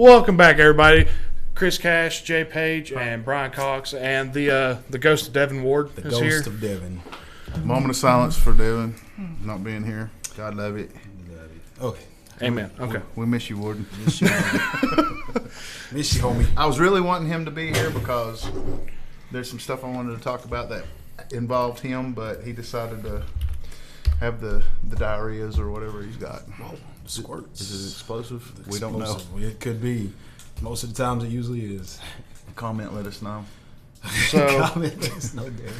Welcome back, everybody. Chris Cash, Jay Page, and Brian Cox, and the ghost of Devin Ward is here. The ghost of Devin. Moment of silence for Devin not being here. God love it. Okay. Amen. Okay. We miss you, Warden. Miss you, homie. I was really wanting him to be here because there's some stuff I wanted to talk about that involved him, but he decided to have the diarrheas or whatever he's got. Whoa, squirts. Is it explosive? We don't know. It could be. Most of the times it usually is. Comment, let us know.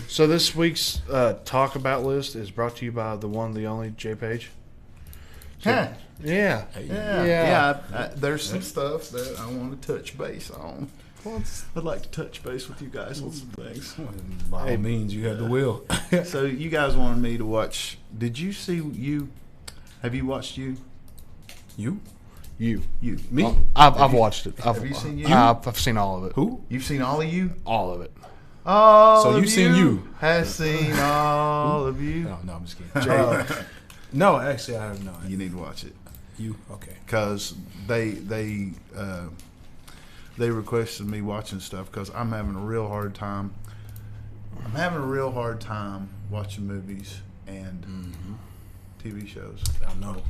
So this week's talk about list is brought to you by the one, the only Jay Page. Yeah. Yeah. There's some stuff that I want to touch base on. I'd like to touch base with you guys on some things. By all means, you have the will. So you guys wanted me to watch. Did you see You? Have you watched You? You. Me? I've watched it. Have you seen You? I've seen all of it. Who? You've seen all of You? All of it. All So you've seen You? Has seen all of You? No, I'm just kidding. No, actually, I have not. You need to watch it. You? Okay. Because they requested me watching stuff because I'm having a real hard time. I'm having a real hard time watching movies and TV shows. I know.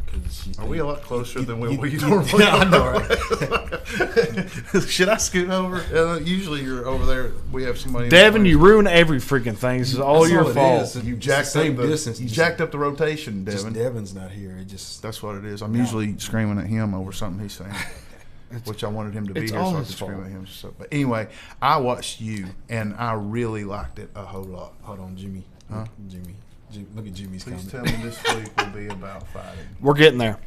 Are we a lot closer than we normally are? I know, right? Should I scoot over? Usually you're over there. We have somebody. Devin, you ruin every freaking thing. This is all your fault. You jacked up the rotation, Devin. Just Devin's not here. That's what it is. I'm usually screaming at him over something he's saying. Which I wanted him to be here so I could scream at him. So, but anyway, I watched You, and I really liked it a whole lot. Hold on, Jimmy. Huh? Jimmy. Look at Jimmy's Please comment. tell me this week will be about fighting. We're getting there.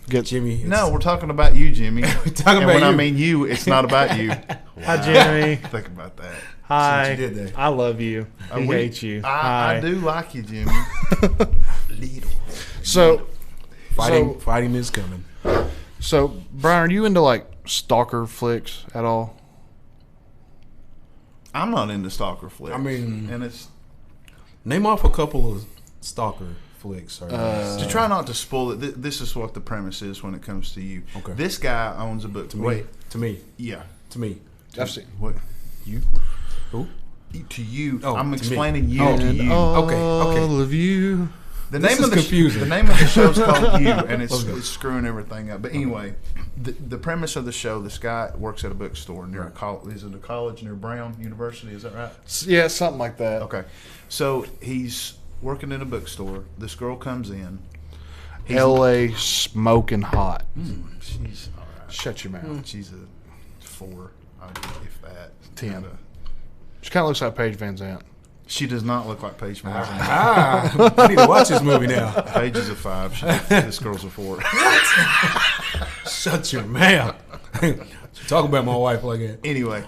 Jimmy. No, we're talking about you, Jimmy. We're talking about when you. I mean you, it's not about you. Wow. Hi, Jimmy. Think about that. Hi. You did that. I love you. He hates you. I do like you, Jimmy. So, Fighting is coming. So, Brian, are you into like stalker flicks at all? I'm not into stalker flicks. I mean, and it's name off a couple of stalker flicks. To try not to spoil it. This is what the premise is when it comes to You. Okay. This guy owns a book. To me. Yeah. To me. I've seen What? You? Who? To you. Oh, I'm to explaining me. You Oh, to you. Okay. All of you. The This is confusing. The name of the show is called You, and it's screwing everything up. But anyway, the premise of the show: this guy works at a bookstore near is it a college near Brown University? Is that right? Yeah, something like that. Okay, so he's working in a bookstore. This girl comes in. L.A. smoking hot. She's all right. Shut your mouth. She's a 4, if that. 10. She kind of looks like Paige Van Zandt. She does not look like Paige Van Zandt. I need to watch this movie now. Paige is a 5. This girl's a 4. Shut your mouth. Talk about my wife like that. Anyway,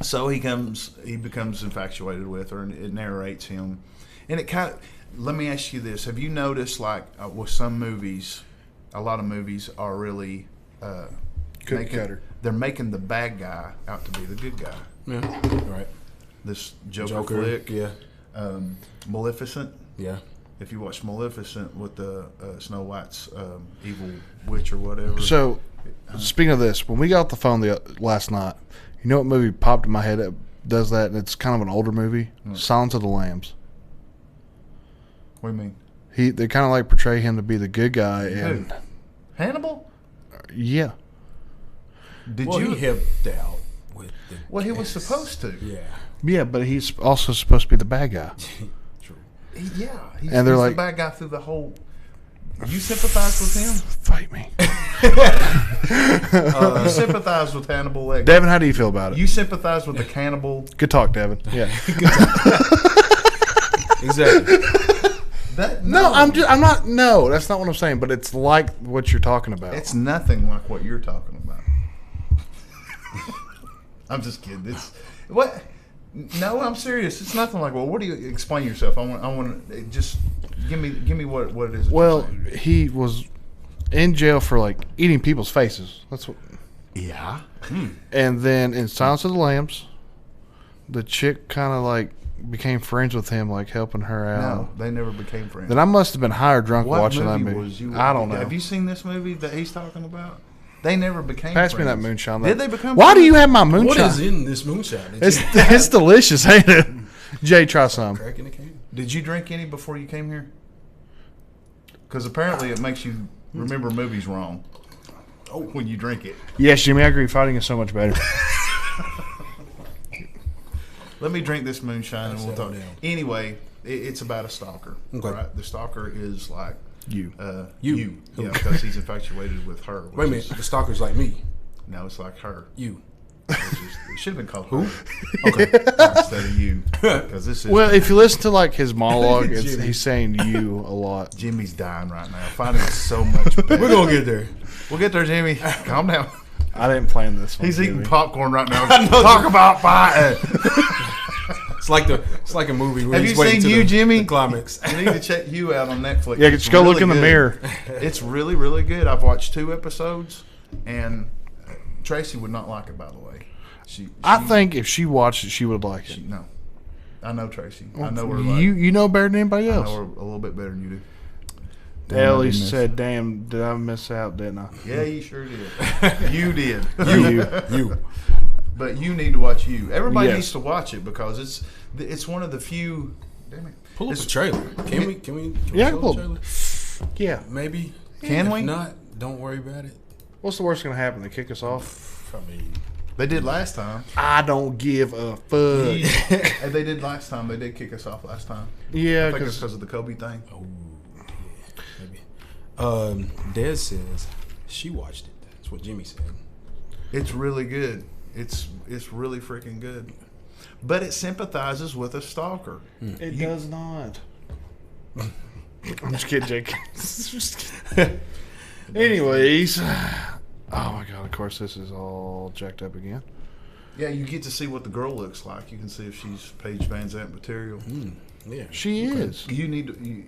so he becomes infatuated with her, and it narrates him. And it kind of, let me ask you this: have you noticed, like with some movies, a lot of movies are really cutter. They're making the bad guy out to be the good guy. Yeah, right. This Joker flick, yeah. Maleficent. Yeah. If you watch Maleficent with the Snow White's evil witch or whatever. So, speaking of this, when we got off the phone last night, you know what movie popped in my head that does that, and it's kind of an older movie? Silence of the Lambs. What do you mean? They kind of like portray him to be the good guy. And Hannibal? Yeah. He helped out with the Well, he was supposed to. Yeah. Yeah, but he's also supposed to be the bad guy. True. He's And they're like, the bad guy through the whole. You sympathize with him? Fight me. You sympathize with Hannibal Lecter. Devin, how do you feel about it? You sympathize with the cannibal. Good talk, Devin. Yeah. Exactly. I'm not. No, that's not what I'm saying. But it's like what you're talking about. It's nothing like what you're talking about. I'm just kidding. It's what? No, I'm serious. It's nothing like. Well, what do you explain yourself? I want to just give me what it is. Well, he was in jail for like eating people's faces. That's what. Yeah. And then in Silence of the Lambs, the chick kind of like became friends with him, like helping her out. No, they never became friends. Then I must have been high or drunk What watching that movie movie. was you? I don't know. Have you seen this movie that he's talking about? They never became Pass me friends. that moonshine. Did they become Why friends? do you have my moonshine? What is in this moonshine? It's delicious, ain't it? Jay, try some. Crack in the can. Did you drink any before you came here? Because apparently it makes you remember movies wrong. Oh, when you drink it. Yes, Jimmy, I agree. Fighting is so much better. Let me drink this moonshine and we'll talk. down. Anyway, it's about a stalker. Okay. Right? The stalker is like You. you. Yeah, because he's infatuated with her. Wait a minute. The stalker's like me. No, it's like her. You. It should have been called who Okay. instead of you. Because this is Well, if you listen to like his monologue, Jimmy. he's saying you a lot. Jimmy's dying right now. Finding it so much better. We're gonna get there. We'll get there, Jimmy. Calm down. I didn't plan this one. He's eating Jimmy. popcorn right now. Talk about fighting. It's like a movie. Where Have he's you waiting seen to You, the Jimmy? climax. You need to check You out on Netflix. Yeah, It's just go look really in the good. mirror. It's really, really good. I've watched 2 episodes, and Tracy would not like it, by the way. I think if she watched it, she would like it. No. I know Tracy. I know her. Like, You know better than anybody I else. know her a little bit better than you do. Ellie I did miss. said, "Damn, did I miss out? Didn't I?" Yeah, you sure did. You did. You. But you need to watch You. Everybody Yes. needs to watch it because it's one of the few. Damn it. Pull up It's- a trailer. Can we Yeah, pull pull- up a trailer? Yeah. Maybe. Can If we? not, don't worry about it. What's the worst going to happen? They kick us off? I mean, They did last time. I don't give a fuck. And they did last time. They did kick us off last time. Yeah, I think it's because because of the Kobe thing. oh, yeah, maybe. Des says she watched it. That's what Jimmy said. It's really good. It's really freaking good. But it sympathizes with a stalker. it does not. I'm just kidding, Jake. Just kidding. Anyways, oh my god! Of course, this is all jacked up again. Yeah, you get to see what the girl looks like. You can see if she's Paige Van Zandt material. Yeah. She is. You need to.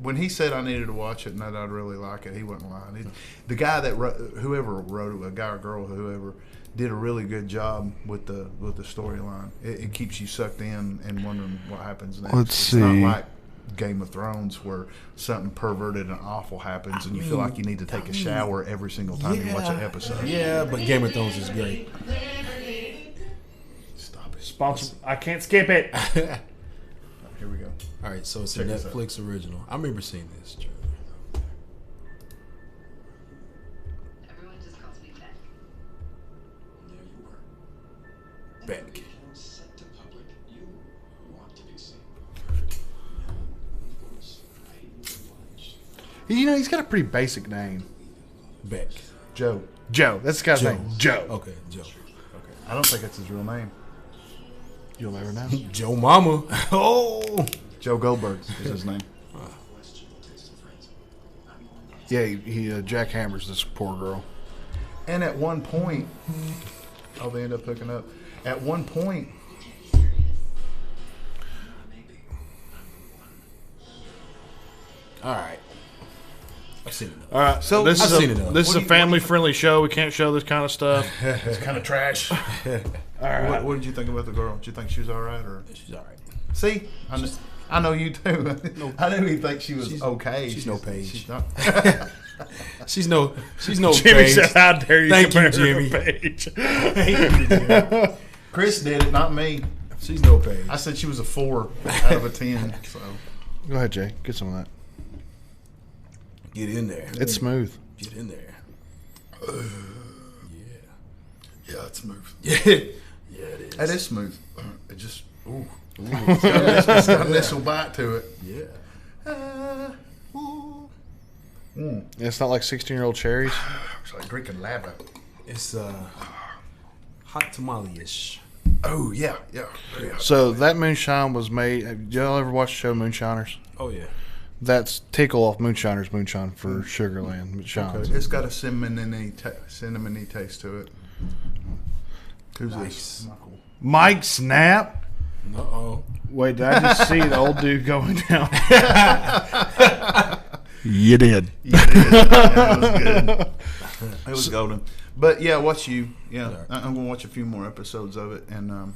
When he said I needed to watch it and that I'd really like it, he wasn't lying. The guy that whoever wrote it, a guy or girl, whoever, did a really good job with the storyline. It keeps you sucked in and wondering what happens next. Let's it's see. not like Game of Thrones where something perverted and awful happens and you feel like you need to take a shower every single time you watch an episode. Yeah, but Game of Thrones is great. Stop it. Sponsor. I can't skip it. Here we go. All right, so it's Check a this out. Netflix original. I remember seeing this trailer. Everyone just calls me Beck. There you were. Beck. Set to public, you want to be seen. Now, of course, I oblige. You know, he's got a pretty basic name. Beck. Joe. Joe. That's the guy's Joe. name. Joe. Okay, Joe. I don't think that's his real name. You'll never know. Joe Mama. Oh. Joe Goldberg is his name. Question takes a friend. I'm on that. Yeah, he jackhammers this poor girl. And at one point, oh, they end up hooking up. At one point, All right. I've seen enough. All right, so this I've is seen it, though. this is What a do you- family-friendly show. We can't show this kind of stuff. it's kind of trash. All right. What did you think about the girl? Did you think she was all right, or She's all right. see? I know you too. I didn't even think she was okay. she's no Paige. She's not. She's no Jimmy Paige. said, "How dare you Thank you, compare her to Jimmy. Paige?" Chris did it, not me. She's no Paige. I said she was a 4 out of a 10. So Go ahead, Jay. Get some of that. Get in there. It's smooth. Get in there. yeah, it's smooth. Yeah. Yeah, it is. It is smooth. It just it's got a initial bite to it. Yeah. It's not like 16-year-old cherries. It's like drinking lava. It's hot tamale-ish. Oh yeah. Very hot. So that moonshine was made. Have y'all ever watched the show Moonshiners? Oh yeah. That's Tickle Off Moonshiners moonshine for Sugarland Shines. It's got a cinnamony taste to it. Who's Nice. this? Michael. Mike Snap. Uh-oh. Wait, did I just see the old dude going down? You did. Yeah, it was good. It was golden. But yeah, watch You. Yeah, Right. I'm gonna watch a few more episodes of it, and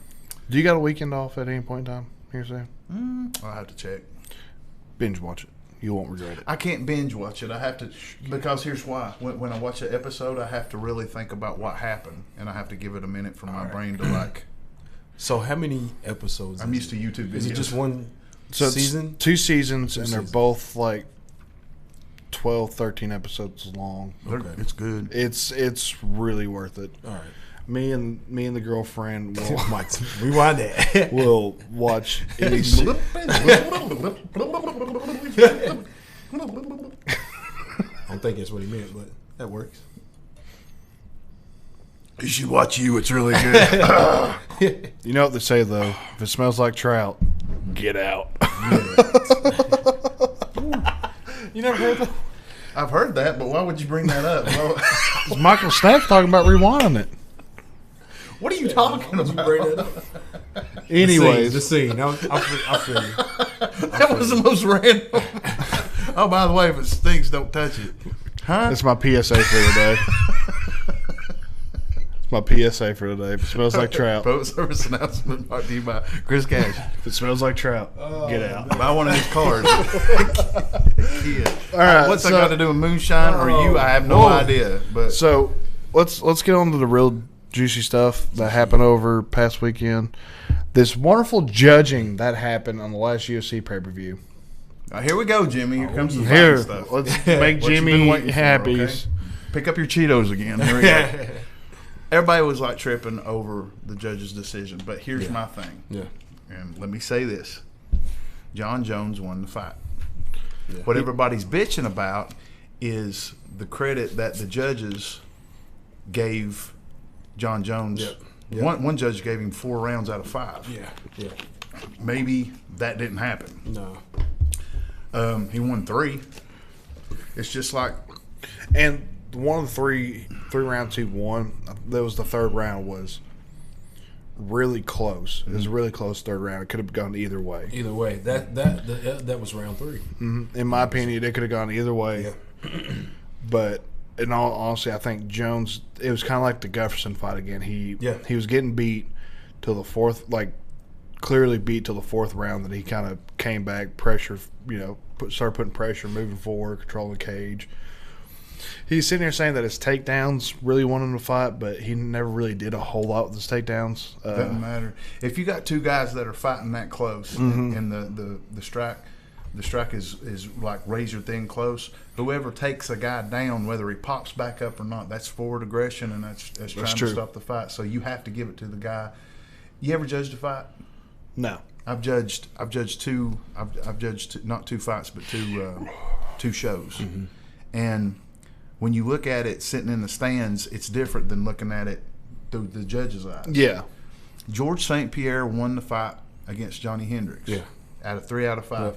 Do you got a weekend off at any point in time here soon? I'll have to check. Binge watch it. You won't regret it. I can't binge watch it. I have to, because here's why. When I watch an episode, I have to really think about what happened, and I have to give it a minute for my brain to like. So how many episodes? I'm used to YouTube videos. Is it just one So it's season? 2 seasons, and they're seasons. both like 12, 13 episodes long. Okay. It's good. It's really worth it. All right. Me and the girlfriend will Rewind that. will watch any. I don't think that's what he meant, but that works. You should watch you. It's really good. You know what they say though? If it smells like trout, get out. You never heard that? I've heard that, but why would you bring that up? Well, It's Michael Stack talking about rewinding it. what are you talking Did you about? bring that up? Anyways, the scene. I feel you. That was the most random. Oh, by the way, if it stinks, don't touch it. Huh? that's my PSA for today. It's my PSA for today. If it smells like trout, Boat service announcement brought to you by Chris Cash. if it smells like trout, get out. Buy one of his cars. Kid. All right, What's so- that got to do with moonshine or you? I have no Whoa. idea. But So let's get on to the real juicy stuff that happened over past weekend. This wonderful judging that happened on the last UFC pay-per-view. here we go, Jimmy. Here comes the Here, fighting stuff. let's make What you been Jimmy waiting for, happy. okay? Pick up your Cheetos again. Here we go. Everybody was like tripping over the judge's decision, but here's my thing. Yeah. And let me say this. John Jones won the fight. Yeah. What everybody's bitching about is the credit that the judges gave John Jones. Yep. Yep. One judge gave him 4 rounds out of 5. Yeah. Yeah. Maybe that didn't happen. No. He won 3. It's just like And one of the three rounds he won, that was the third round, was really close. It was a really close third round. It could have gone either way. Either way, that was round 3. In my opinion, it could have gone either way. But in all honesty, I think Jones, it was kind of like the Gufferson fight again. He was getting beat till the fourth, like clearly beat till the 4th round, that he kind of came back, pressure, started putting pressure, moving forward, controlling the cage. He's sitting there saying that his takedowns really won him to fight, but he never really did a whole lot with his takedowns. doesn't matter. If you got 2 guys that are fighting that close and the strike is like razor thin close, whoever takes a guy down, whether he pops back up or not, that's forward aggression, and that's trying true. to stop the fight. So you have to give it to the guy. You ever judged a fight? No. I've judged two. I've judged not 2 fights, but 2 shows. And when you look at it sitting in the stands, it's different than looking at it through the judge's eyes. Yeah. George St. Pierre won the fight against Johnny Hendricks. Yeah. Out of 3 out of 5.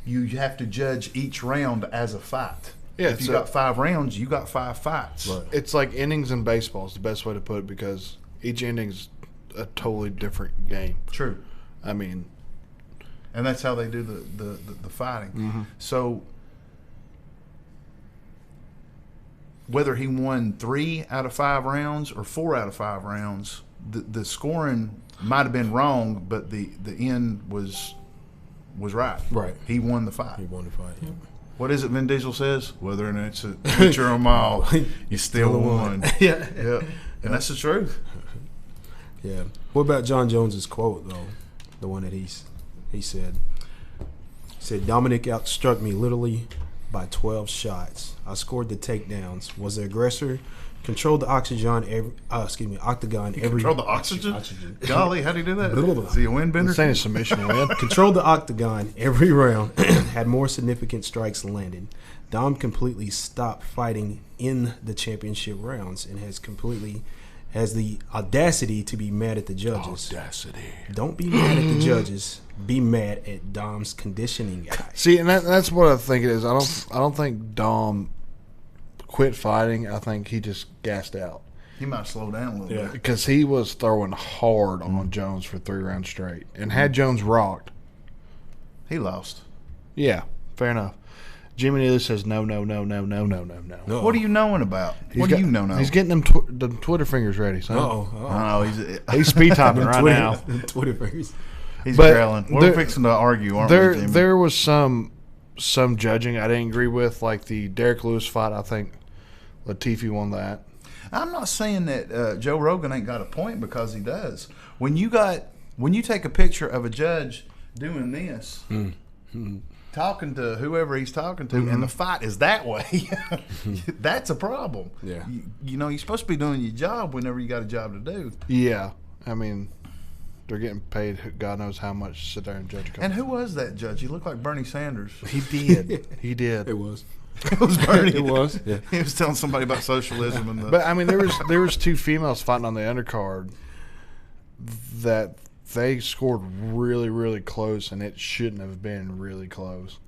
You have to judge each round as a fight. Yeah, If you so- got 5 rounds, you got 5 fights. Right. It's like innings in baseball is the best way to put it, because each inning's a totally different game. True. I mean, And that's how they do the fighting. So whether he won 3 out of 5 rounds or 4 out of 5 rounds, the scoring might have been wrong, but the end was right. Right. He won the fight. He won the fight. Yeah. What is it Vin Diesel says? Whether or not it's a inch or a mile, you still won. Yeah. Yeah. And that's the truth. Yeah. What about John Jones's quote though? The one that he said. He said, "Dominic outstruck me literally by 12 shots. I scored the takedowns. Was the aggressor. Controlled the octagon every. Octagon every. Control the oxygen? Golly, how'd he do that? Is he a windbender? this ain't a submission win. Controlled the octagon every round. Had more significant strikes landed. Dom completely stopped fighting in the championship rounds and has the audacity to be mad at the judges. Audacity. Don't be mad at the judges. Be mad at Dom's conditioning guy. See, and that's what I think it is. I don't think Dom quit fighting. I think he just gassed out He might slow down a little bit. because he was throwing hard on Jones for 3 rounds straight, and had Jones rocked, He lost. yeah, fair enough. Jimmy Neely says no. What are you knowing about? What do you know now? He's getting them them Twitter fingers ready. So Oh, he's speed typing right now. Twitter fingers. he's But growling. We're there- fixing to argue, aren't we, Jimmy? There was some some judging I didn't agree with, like the Derek Lewis fight. I think Latifi won that. I'm not saying that Joe Rogan ain't got a point, because he does. When you take a picture of a judge doing this, talking to whoever he's talking to, and the fight is that way, that's a problem. Yeah. You know, you're supposed to be doing your job whenever you got a job to do. Yeah, I mean, they're getting paid God knows how much to sit there and judge. And who was that judge? He looked like Bernie Sanders. He did. He did. It was. It was Bernie. It was. Yeah. He was telling somebody about socialism and the. But I mean, there was two females fighting on the undercard that they scored really, really close, and it shouldn't have been really close.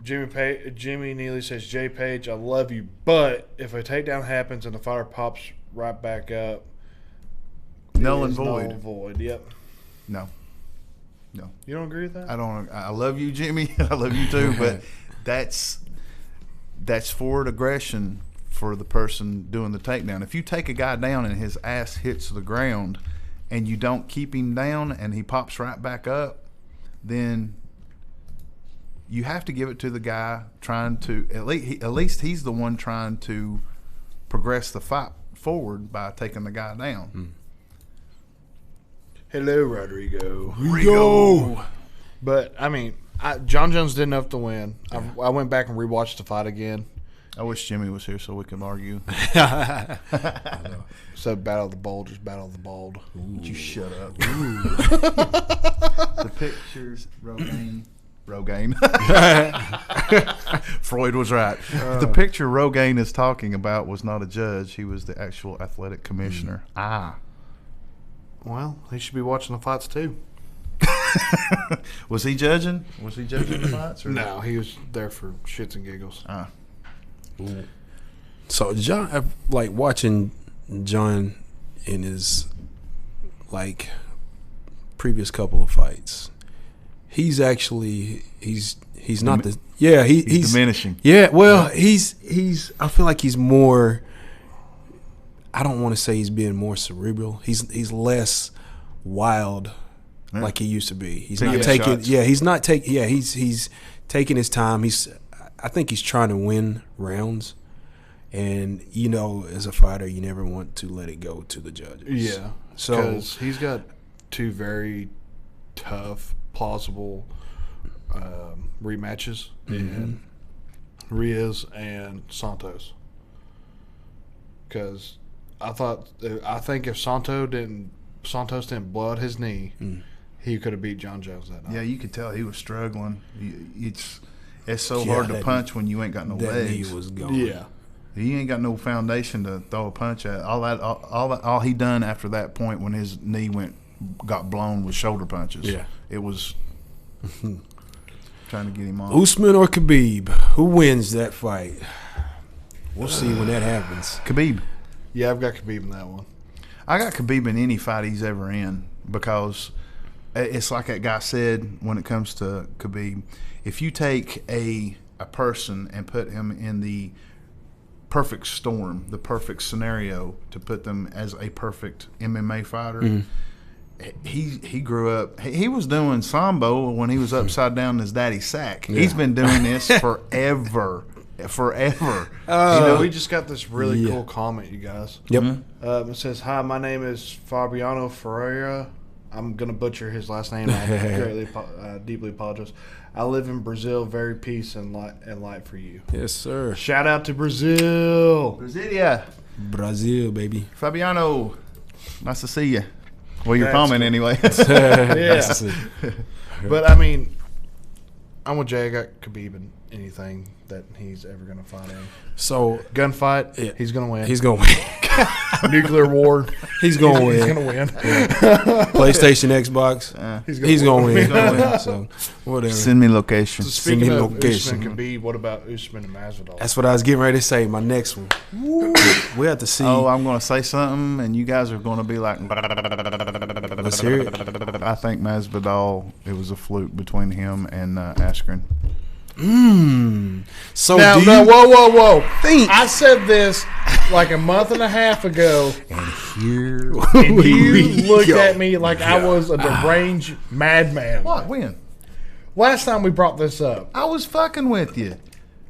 Jimmy Neely says, Jay Page, I love you, but if a takedown happens and the fighter pops right back up, Null it and is void. Null and void. Yep. No. You don't agree with that? I don't. I love you, Jimmy. I love you too. But that's forward aggression for the person doing the takedown. If you take a guy down and his ass hits the ground, and you don't keep him down and he pops right back up, then you have to give it to the guy trying to. At least he's the one trying to progress the fight forward by taking the guy down. Hello, Rodrigo. But, I mean, John Jones did enough to win. Yeah. I went back and rewatched the fight again. I wish Jimmy was here so we could argue. So, battle of the bold, just battle of the bald. Would you shut up? The pictures, Rogaine. Freud was right. The picture Rogaine is talking about was not a judge. He was the actual athletic commissioner. Well, he should be watching the fights too. Was he judging? Was he judging the fights? Or no, he was there for shits and giggles. So John, like watching John in his like previous couple of fights, he's actually he's not the he's diminishing. Yeah, well, he's I feel like he's more. I don't want to say he's being more cerebral. He's less wild like he used to be. He's not taking shots. He's not taking he's taking his time. I think he's trying to win rounds. And you know, as a fighter, you never want to let it go to the judges. Yeah. So because he's got two very tough, plausible rematches in Riaz and Santos. Because I think if Santos didn't blow out his knee, he could have beat John Jones that night. Yeah, you could tell he was struggling. It's so hard to punch when you ain't got no legs. That knee was gone. Yeah, he ain't got no foundation to throw a punch at. All he done after that point when his knee got blown was shoulder punches. Yeah, it was trying to get him off. Usman or Khabib, who wins that fight? We'll see when that happens. Khabib. Yeah, I've got Khabib in that one. I got Khabib in any fight he's ever in because it's like that guy said when it comes to Khabib. If you take a person and put him in the perfect storm, the perfect scenario to put them as a perfect MMA fighter, he grew up. He was doing sambo when he was upside down in his daddy's sack. Yeah. He's been doing this forever. We just got this really cool comment, you guys. Yep. It says, "Hi, my name is Fabiano Ferreira. I'm gonna butcher his last name. I deeply apologize. I live in Brazil. Very peace and light for you." Yes, sir. Shout out to Brazil. Brasilia. Brazil, baby. Fabiano, nice to see you. Well, your comment anyway. Yeah. But I mean, I'm with Jay. I got Khabib in anything that he's ever going to fight in. So gunfight, he's going to win. He's going to win. Nuclear war, he's going to win. He's going to win. PlayStation, Xbox, he's going to win. He's going to win. So whatever. Send me location. So speaking of Usman and Khabib, what about Usman and Masvidal? That's what I was getting ready to say. My next one. We have to see. Oh, I'm going to say something, and you guys are going to be like, let's hear it. I think Masvidal, it was a fluke between him and Askren. So whoa. I said this like a month and a half ago, and here you looked at me like I was a deranged madman. What? When? Last time we brought this up. I was fucking with you.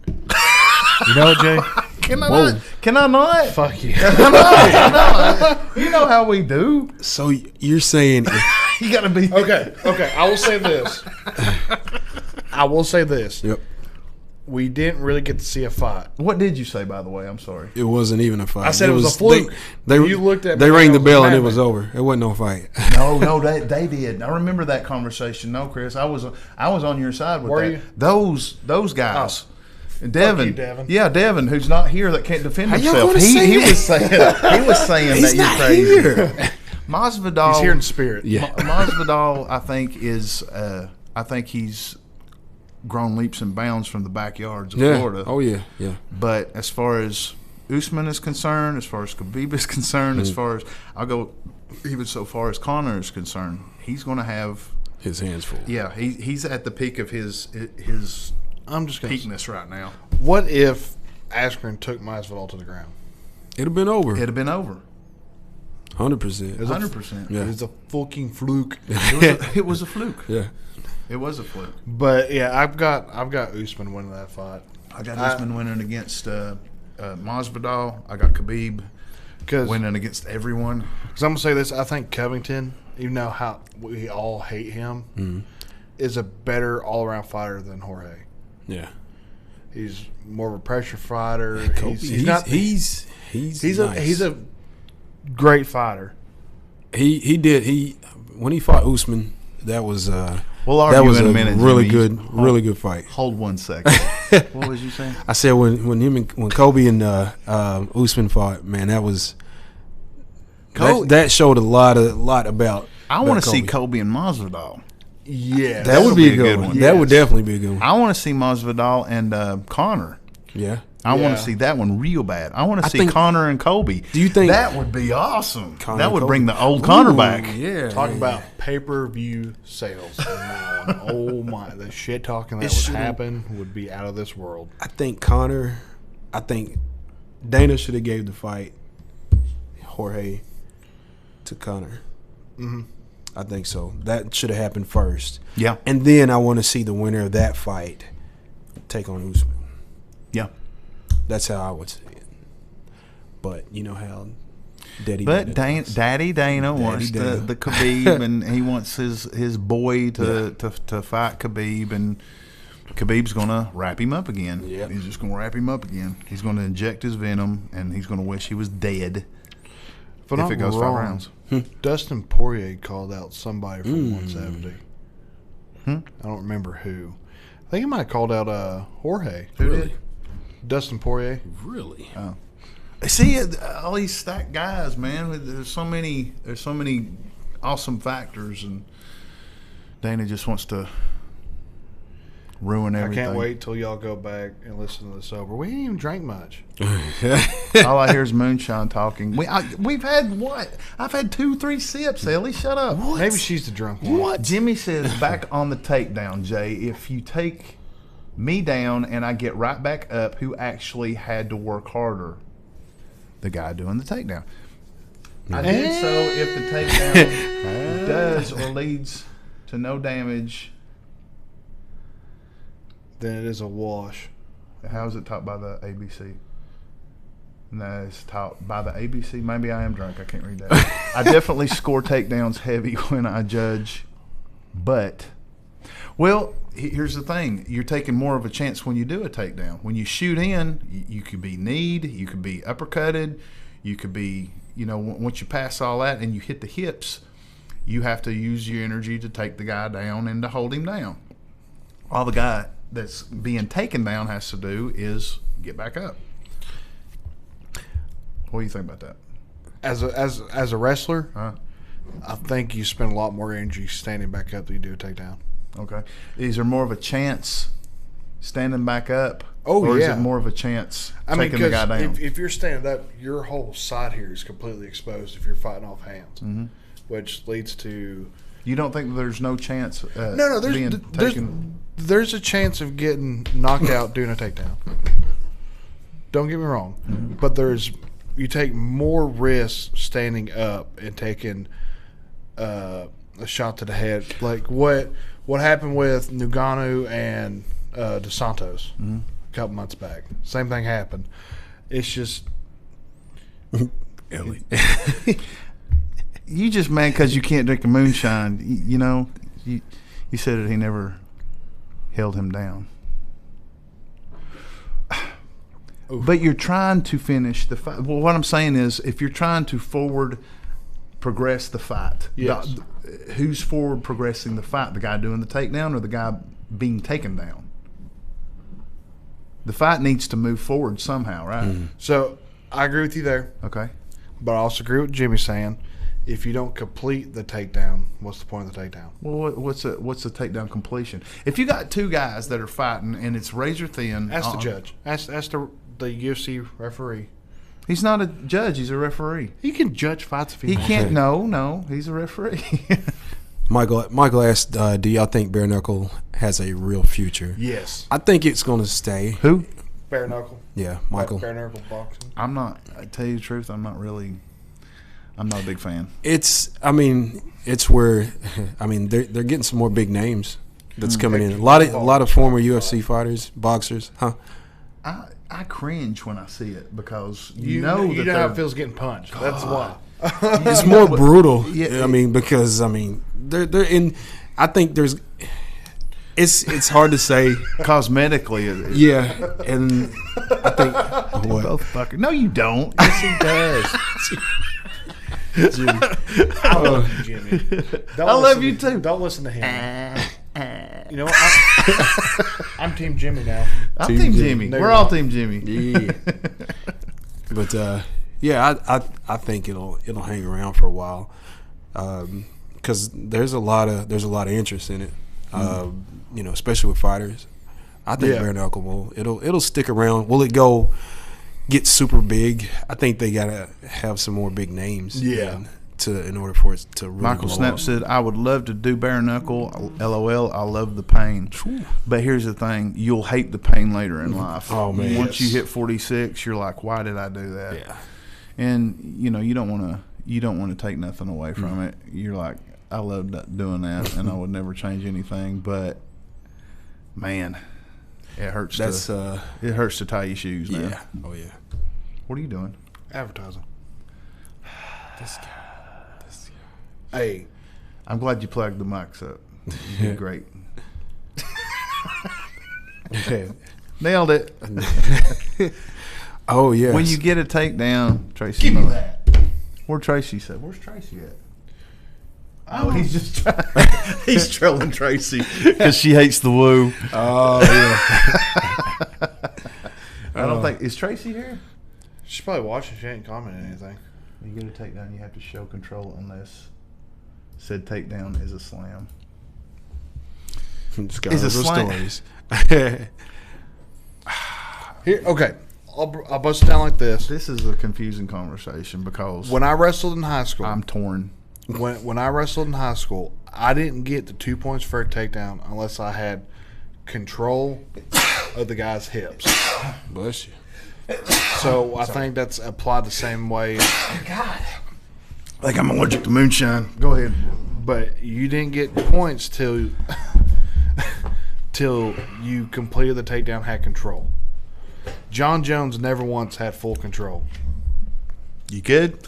You know what, Jay? Can I not? Can I not? Fuck you. I know. You know how we do. So you're saying You got to be Okay. I will say this. Yep. We didn't really get to see a fight. What did you say, by the way? I'm sorry. It wasn't even a fight. I said it was a fluke. You looked at me They rang the like I was bell and mad it was at you. over. It wasn't no fight. No, they did. I remember that conversation. No, Chris, I was on your side with Were that. you? Those guys. Devin, you, Devin. Yeah, Devin, who's not here, that can't defend How y'all himself. gonna say He that? was saying He's that not you're crazy. here. Masvidal, He's here in spirit. Yeah. Masvidal, I think I think he's grown leaps and bounds from the backyards of Florida. Oh yeah. Yeah. But as far as Usman is concerned, as far as Khabib is concerned, as far as I'll go even so far as Conor is concerned, he's going to have His hands full. yeah. He's at the peak of his I'm just going to peakness right now. What if Askren took Masvidal to the ground? It'd have been over. It'd have been over. 100%. 100%. Yeah. It's a fucking fluke. It was a fluke. Yeah. It was a fluke. But yeah, I've got Usman winning that fight. I got Usman winning against Masvidal. I got Khabib Because winning against everyone. I'm gonna say this, I think Covington, even though how we all hate him, is a better all around fighter than Jorge. Yeah. He's more of a pressure fighter. He's a great fighter. When he fought Usman, that was We'll argue that was in a a minute. really Jimmy. really good fight. Hold 1 second. What was you saying? I said when Kobe and Usman fought, man, that showed a lot about. I want to see Kobe. Kobe and Masvidal. Yeah, That would be a good one. That would definitely be a good one. I want to see Masvidal and Conor. Yeah. I want Yeah. to see that one real bad. I want to see think- Conor and Kobe. Do you think- that would be awesome? Conor That and would Kobe. bring the old Conor Ooh, back. Yeah. Talking about pay-per-view sales. On that one. Oh my, the shit talking that It would should've- happen would be out of this world. I think Dana should have gave the fight Jorge to Conor. Mm-hmm. I think so. That should have happened first. Yeah, And then I want to see the winner of that fight take on Usman. yeah. That's how I would see it. But you know how Daddy But Dana does. Daddy Dana wants Dana. the Khabib, and he wants his boy to fight Khabib, and Khabib's gonna wrap him up again. Yep. He's just gonna wrap him up again. He's gonna inject his venom, and he's gonna wish he was dead If I'm if not it goes wrong, 5 rounds. Dustin Poirier called out somebody from 170. Hmm? I don't remember who. I think he might have called out Jorge. Who Really? did? Dustin Poirier. Really? See, all these stacked guys, man. There's so many awesome factors, and Dana just wants to ruin everything. I can't wait till y'all go back and listen to this over. We ain't even drank much. All I hear is moonshine talking. We've had what? I've had 2-3 sips. Ellie, shut up. Maybe she's the drunk one. What? Jimmy says back on the takedown, Jay, if you take me down and I get right back up, who actually had to work harder? The guy doing the takedown. I did so if the takedown does or leads to no damage. Then it is a wash. How is it taught by the ABC? No, it's taught by the ABC. Maybe I am drunk. I can't read that. I definitely score takedowns heavy when I judge. But, well, here's the thing. You're taking more of a chance when you do a takedown. When you shoot in, you could be kneed. You could be uppercutted. You could be, once you pass all that and you hit the hips, you have to use your energy to take the guy down and to hold him down. All the guy that's being taken down has to do is get back up. What do you think about that? As a wrestler, Huh? I think you spend a lot more energy standing back up than you do a takedown. Okay. Is there more of a chance standing back up? Oh, or is yeah. it more of a chance I mean, taking the guy down? because if you're standing up, your whole side here is completely exposed if you're fighting off hands, which leads to You don't think there's no chance no. There's a chance of getting knocked out doing a takedown. Don't get me wrong, but you take more risks standing up and taking a shot to the head. Like what happened with Ngannou and Dos Santos a couple months back. Same thing happened. It's just Ellie. You just mad because you can't drink the moonshine. You know, you said that he never held him down. Oof. But you're trying to finish the fight. Well, what I'm saying is, if you're trying to progress the fight, Yes. who's forward progressing the fight? The guy doing the takedown or the guy being taken down? The fight needs to move forward somehow, right? so. I agree with you there, Okay. but I also agree with Jimmy saying if you don't complete the takedown, what's the point of the takedown? Well, what's the takedown completion? If you got two guys that are fighting and it's razor thin, Ask the judge. Ask the UFC referee. He's not a judge. He's a referee. He can judge fights if he, He wants. can't. No. He's a referee. Michael asked, do y'all think bare knuckle has a real future? Yes. I think it's going to stay. Who? Bare knuckle. Yeah, Michael. Bare knuckle boxing. I'm not. I tell you the truth. I'm not a big fan. It's where, they're getting some more big names that's coming in. A lot of former UFC fighters, boxers, huh? I cringe when I see it because You know how it feels getting punched. That's why. It's more brutal. Yeah, because they're in. I think there's. It's hard to say. cosmetically. Yeah, and I think what? Both fuckers. No, you don't. Yes, he does. Jimmy. I love you, Jimmy. Don't I love listen you to- too. Don't listen to him. You know what? I'm Team Jimmy now. I'm Team Team Jimmy. Jimmy. No, We're you're all not. Team Jimmy. Yeah, but I think it'll hang around for a while, because there's a lot of interest in it, especially with fighters. I think bare knuckle it'll stick around. Will it get super big? I think they gotta have some more big names. Yeah. In order for it to really Michael blow Snap up. said, I would love to do bare knuckle. LOL, I love the pain. But here's the thing, you'll hate the pain later in life. Oh, man. Once you hit 46, you're like, why did I do that? Yeah. And you don't want to take nothing away from it. You're like, I love doing that and I would never change anything, but man, it hurts it hurts to tie your shoes, man. Yeah. Oh yeah. What are you doing? Advertising. This guy. Hey, I'm glad you plugged the mics up. You did great. Nailed it. Oh yeah. When you get a takedown, Tracy. give me that. Where Tracy said? Where's Tracy at? Oh, he's just he's trolling Tracy because she hates the woo. Oh yeah. I don't think is Tracy here. She's probably watching. She ain't commenting anything. When you get a takedown, you have to show control unless said takedown is a slam. Just got It's a real slang. stories. Here, okay. I'll bust it down like this. This is a confusing conversation because When I wrestled in high school, I'm torn. when I wrestled in high school, I didn't get the 2 points for a takedown unless I had control of the guy's hips. Bless you. So I think that's applied the same way. Like I'm allergic to moonshine. Go ahead. But you didn't get points till you completed the takedown, had control. John Jones never once had full control. You good?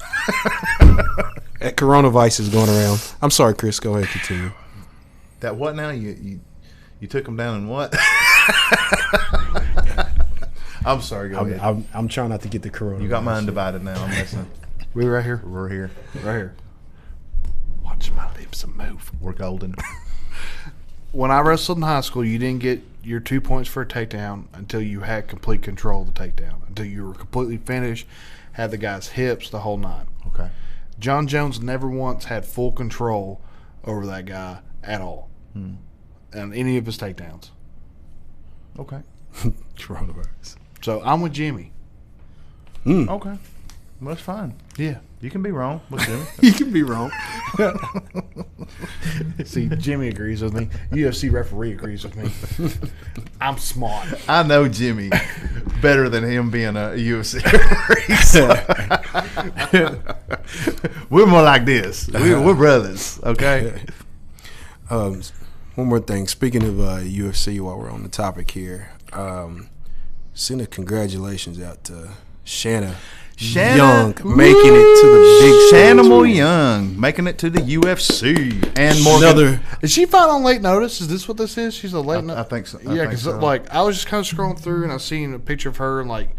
That coronavirus is going around. I'm sorry, Chris. Go ahead, continue. That what now? You took him down and what? I'm sorry. Go ahead. I'm trying not to get the coronavirus. You got my undivided now. I'm listening. We right here? We're here. Right here. Watch my lips move. We're golden. When I wrestled in high school, you didn't get your 2 points for a takedown until you had complete control of the takedown, until you were completely finished, had the guy's hips, the whole nine. Okay. John Jones never once had full control over that guy at all, and any of his takedowns. Okay. coronavirus. So I'm with Jimmy. Okay. Well, that's fine. Yeah. You can be wrong with Jimmy. You can be wrong. See, Jimmy agrees with me. UFC referee agrees with me. I'm smart. I know Jimmy better than him being a UFC referee. We're more like this. We're brothers, okay? One more thing. Speaking of UFC, while we're on the topic here, send a congratulations out to Shanna Young making it to the big Shanimal Young making it to the UFC. And Morgan. Is she fighting on late notice? Is this what this is? She's a late notice? I think so. Yeah, because like I was just kind of scrolling through and I seen a picture of her and like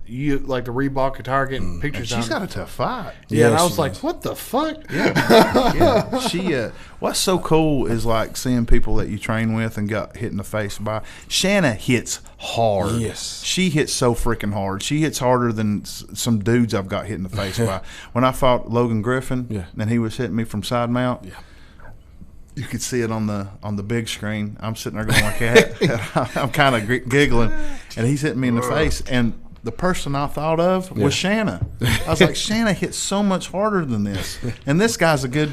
the Reebok attire getting pictures. She's got a tough fight. Yeah, and I was like, what the fuck? Yeah. She what's so cool is like seeing people that you train with and got hit in the face by. Shanna hits hard. Yes. She hits so freaking hard. She hits harder than some dudes I've got hit in the face by. When I fought Logan Griffin and he was hitting me from side mount. Yeah. You could see it on the big screen. I'm sitting there going like that. I'm kind of giggling, and he's hitting me in the face. And the person I thought of was Shanna. I was like, Shanna hits so much harder than this, and this guy's a good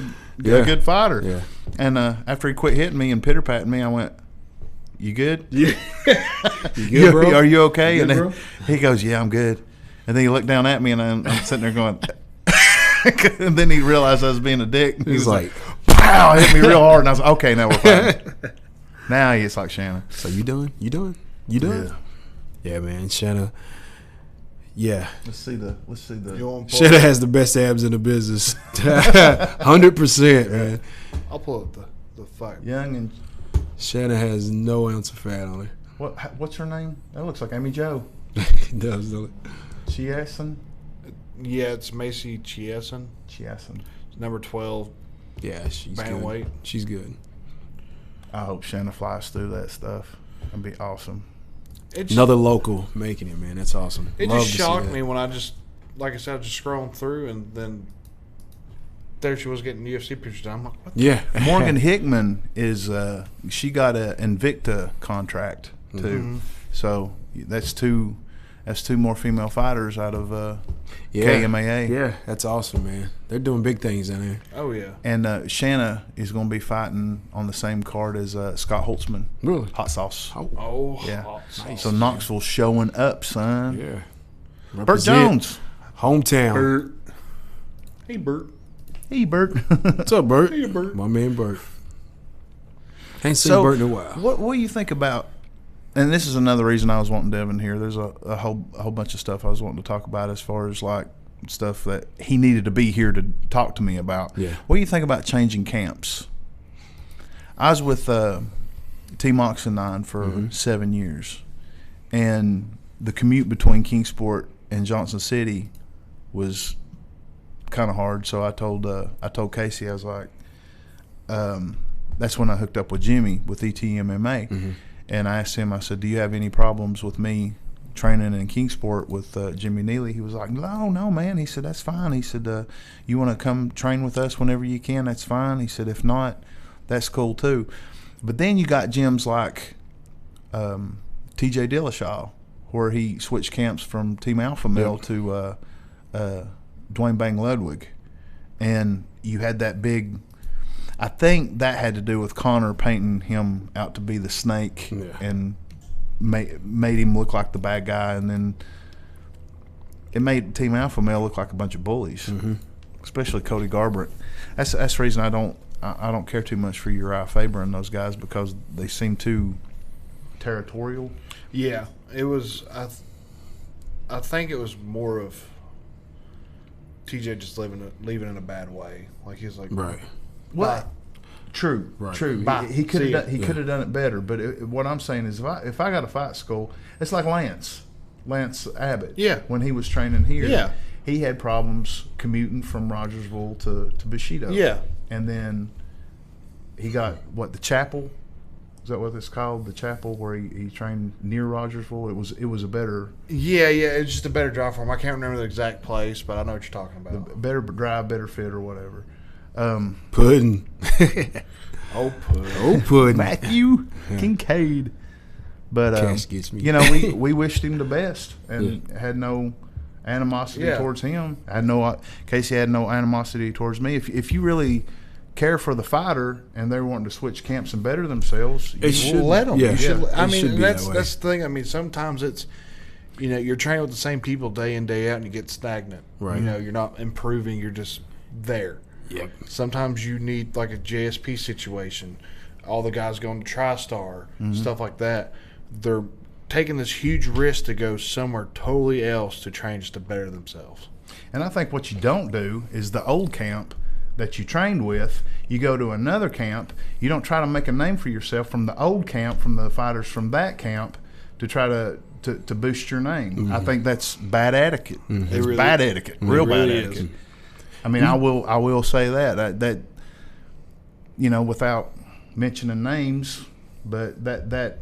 fighter. Yeah. And after he quit hitting me and pitter patting me, I went, "You good? Yeah. You good, bro? Are you okay?" You good, and bro? He goes, "Yeah, I'm good." And then he looked down at me, and I'm sitting there going. And then he realized I was being a dick. He was like, "Pow!" Hit me real hard, and I was like, "Okay, now we're fine." Now he hits like Shanna. So you doing? Yeah, man, Shanna. Yeah. Let's see the. Shanna has the best abs in the business. 100%, man. I'll pull up the fight. Young and Shanna has no ounce of fat on her. What's her name? That looks like Amy Jo. It does, doesn't it? Chiasson? Yeah, it's Macy Chiasson. Number 12. Yeah, she's bantamweight. Good. She's good. I hope Shanna flies through that stuff. That'd be awesome. Another local making it, man. That's awesome. It just shocked me when I just, like I said, just scrolling through and then there she was getting UFC pictures done. I'm like, what? Yeah. Morgan Hickman is, she got an Invicta contract too. Mm-hmm. So that's two more female fighters out of KMAA. Yeah, that's awesome, man. They're doing big things down there. Oh, yeah. And Shanna is going to be fighting on the same card as Scott Holtzman. Really? Hot sauce. Oh, yeah. Hot sauce. Nice. So Knoxville showing up, son. Yeah. Burt Jones. Hometown. Burt. Hey, Burt. Hey, Burt. What's up, Burt? Hey, Burt. My man, Burt. Ain't seen Burt in a while. What do you think about? And this is another reason I was wanting Devin here. There's a whole bunch of stuff I was wanting to talk about as far as like stuff that he needed to be here to talk to me about. Yeah. What do you think about changing camps? I was with T-Mox and 9 for 7 years, and the commute between Kingsport and Johnson City was kind of hard. So I told Casey, I was like, that's when I hooked up with Jimmy with ETMMA. Mm-hmm. And I asked him, I said, do you have any problems with me training in Kingsport with Jimmy Neely? He was like, no, man. He said, that's fine. He said, you want to come train with us whenever you can, that's fine. He said, if not, that's cool too. But then you got gyms like TJ Dillashaw, where he switched camps from Team Alpha Male to Dwayne Bang Ludwig. And you had that big... I think that had to do with Connor painting him out to be the snake and made him look like the bad guy, and then it made Team Alpha Male look like a bunch of bullies, especially Cody Garbrandt. That's the reason I don't care too much for Uriah Faber and those guys, because they seem too territorial. Yeah, it was. I think it was more of TJ just leaving in a bad way. Like he's like right. Well, true. He could have done it better. But what I'm saying is, if I got a fight school, it's like Lance Abbott. Yeah, when he was training here, he had problems commuting from Rogersville to Bushido. Yeah, and then he got the Chapel. Is that what it's called? The Chapel, where he trained near Rogersville. It was a better. Yeah, it's just a better drive for him. I can't remember the exact place, but I know what you're talking about. Better drive, better fit, or whatever. Pudding. Pudding. Matthew Kincaid. But Cash gets me. We wished him the best and had no animosity towards him. Casey had no animosity towards me. If you really care for the fighter and they're wanting to switch camps and better themselves, you should let them. Yeah. That's the thing. I mean, sometimes it's you're training with the same people day in, day out, and you get stagnant. Right. You're not improving. You're just there. Yep. Sometimes you need like a JSP situation all the guys going to TriStar, stuff like that. They're taking this huge risk to go somewhere totally else to train just to better themselves. And I think what you don't do is the old camp that you trained with, you go to another camp, you don't try to make a name for yourself from the old camp, from the fighters from that camp, to try to boost your name. I think that's bad etiquette. It's really, bad etiquette, real bad etiquette. Is. I mean, I will say that without mentioning names, but that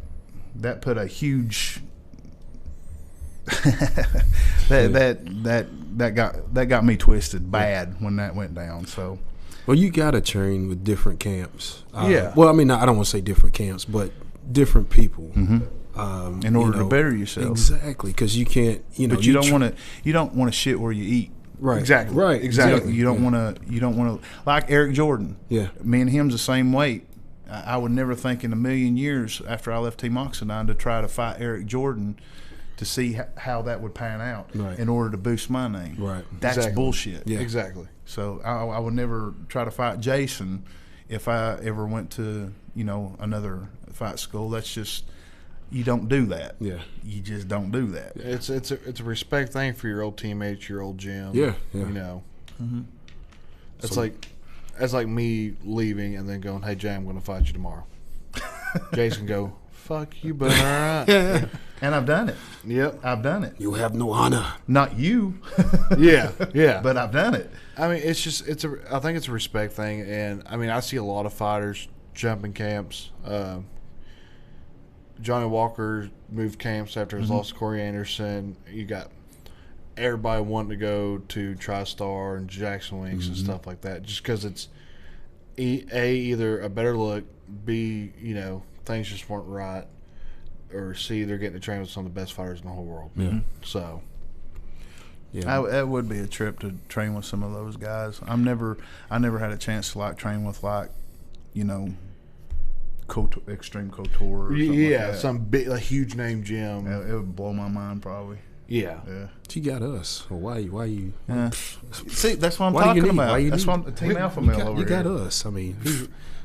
put a huge that got me twisted bad when that went down. So, well, you got to train with different camps. Yeah. Well, I mean, I don't want to say different camps, but different people. In order to better yourself. Exactly, because you can't. But you don't want to shit where you eat. Right. Exactly. Right. Exactly. You don't want to like Eric Jordan. Yeah. Me and him's the same weight. I would never think in a million years after I left Team Oxidine to try to fight Eric Jordan to see how that would pan out in order to boost my name. Right. That's bullshit. Yeah. Exactly. So I would never try to fight Jason if I ever went to another fight school. That's just, you don't do that. Yeah. You just don't do that. It's a respect thing for your old teammates, your old gym. Yeah. It's like me leaving and then going, "Hey Jay, I'm going to fight you tomorrow." Jason go, "Fuck you, but all right." And I've done it. Yep, I've done it. You have no honor. Not you. Yeah. But I've done it. I mean, I think it's a respect thing, and I mean, I see a lot of fighters jumping camps. Johnny Walker moved camps after his loss to Corey Anderson. You got everybody wanting to go to TriStar and Jackson Wings and stuff like that, just because it's either a better look, B, things just weren't right, or C, they're getting to train with some of the best fighters in the whole world. Yeah. So, yeah, that would be a trip to train with some of those guys. I never had a chance to train with Extreme Couture. Or yeah, like that. some big, huge name gym. It would blow my mind probably. Yeah. You got us. Well, why you? See, that's what I'm Why do you talking need- about. why you That's need- what Team Alpha Male over You got here. us. I mean,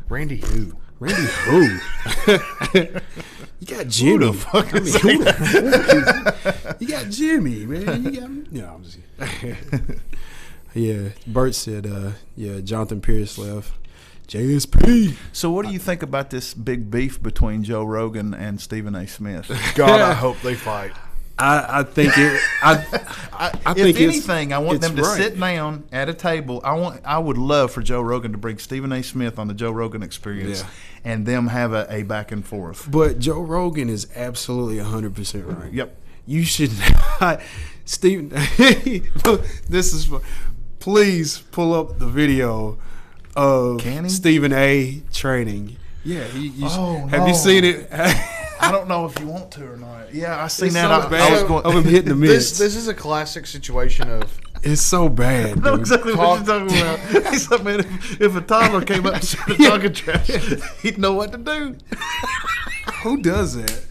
Randy who? Randy who? You got Jimmy. Who the fuck is You got Jimmy, man. You got I'm just yeah. Bert said, Jonathan Pierce left. JSP. So what do you think about this big beef between Joe Rogan and Stephen A. Smith? God, I hope they fight. I think it. I think if anything, I want them to right. sit down at a table. I would love for Joe Rogan to bring Stephen A. Smith on the Joe Rogan Experience, and them have a back and forth. But Joe Rogan is absolutely 100% right. Yep. You should not, Stephen. This is. Please pull up the video of Stephen A. training. Yeah. Have you seen it? I don't know if you want to or not. Yeah, I seen It's that. so bad. I was going. Of him hitting the mitts. This is a classic situation of. It's so bad. I know dude. exactly what you're talking about. He's like, man, if a toddler came up and started talking trash, he'd know what to do. Who does that?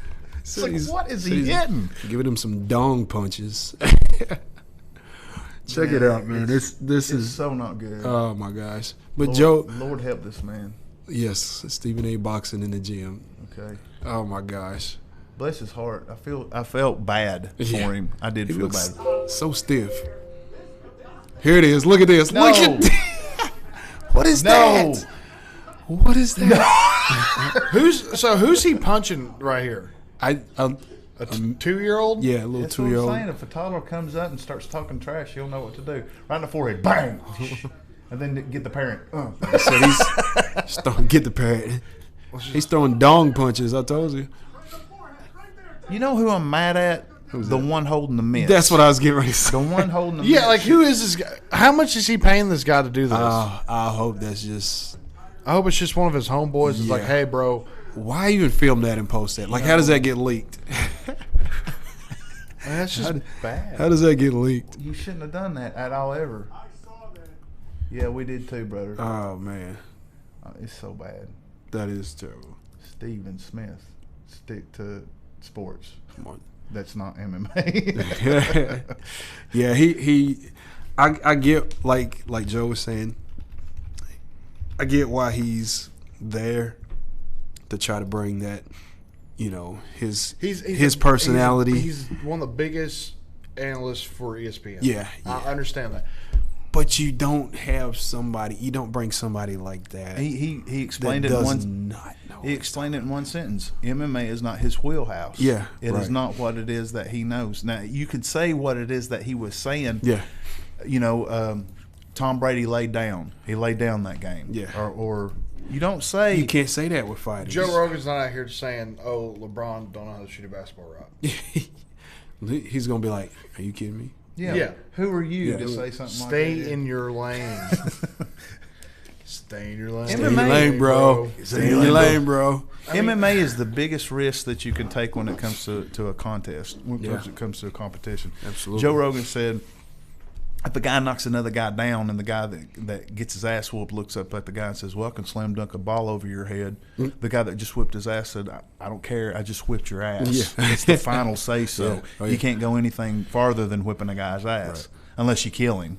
It's like, what is he hitting? Giving him some dong punches. Check it out, man. This is so not good. Oh my gosh! But Lord help this man. Yes, Stephen A. boxing in the gym. Okay. Oh my gosh! Bless his heart. I felt bad for him. I did feel bad. So stiff. Here it is. Look at this. No. Look at what is that? What is that? Who's he punching right here? A 2-year-old? Yeah, a little That's what I'm 2-year-old. saying. If a toddler comes up and starts talking trash, he'll know what to do. Right in the forehead, bang, and then get the parent. So he's get the parrot. He's throwing dong punches. I told you. You know who I'm mad at? The one holding the mitts. That's what I was getting ready to say. The one holding the Yeah, mitts. who is this guy? How much is he paying this guy to do this? I hope that's just. I hope it's just one of his homeboys. Is like, hey, bro. Why even film that and post that? Like, how does that get leaked? That's just bad. How does that get leaked? You shouldn't have done that at all ever. Yeah, we did too, brother. Oh man, It's so bad. that is terrible. Stephen Smith, stick to sports. Come on. That's not MMA. Yeah, I get like Joe was saying. I get why he's there, to try to bring that, his personality. He's one of the biggest analysts for ESPN. Yeah. I understand that. But you don't bring somebody like that. He explained it He explained it in one sentence. MMA is not his wheelhouse. Yeah, it is not what it is that he knows. Now you could say what it is that he was saying. Yeah, Tom Brady laid down. He laid down that game. Yeah, or you don't say. You can't say that with fighters. Joe Rogan's not out here saying, "Oh, LeBron don't know how to shoot a basketball right." He's gonna be like, "Are you kidding me?" Yeah. Who are you to say something like that? Stay in your lane. Stay in your lane. Stay in your lane, bro. Stay in your lane, bro. MMA is the biggest risk that you can take when it comes to a contest, when it comes to a competition. Absolutely. Joe Rogan said, if a guy knocks another guy down and the guy that gets his ass whooped looks up at the guy and says, well, I can slam dunk a ball over your head. The guy that just whipped his ass said, I don't care. I just whipped your ass. Yeah. It's the final say so. Yeah. Oh, yeah. You can't go anything farther than whipping a guy's ass unless you kill him,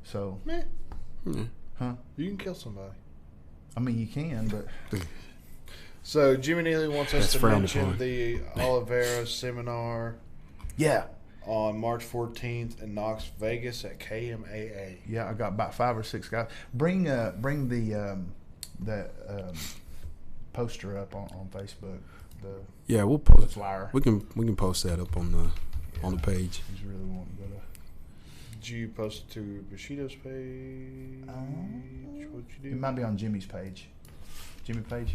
So, huh? You can kill somebody. I mean, you can, but... So, Jimmy Neely wants us That's to frowned mention upon. the Oliveira seminar Yeah. on March 14th in Knox Vegas at KMAA. Yeah, I got about 5 or 6 guys. Bring the poster up on Facebook. We'll post The flyer. We can post that up on the page. He's really wanting to go to. Did you post it to Bushido's page? What'd you do? It might be on Jimmy's page. Jimmy Page.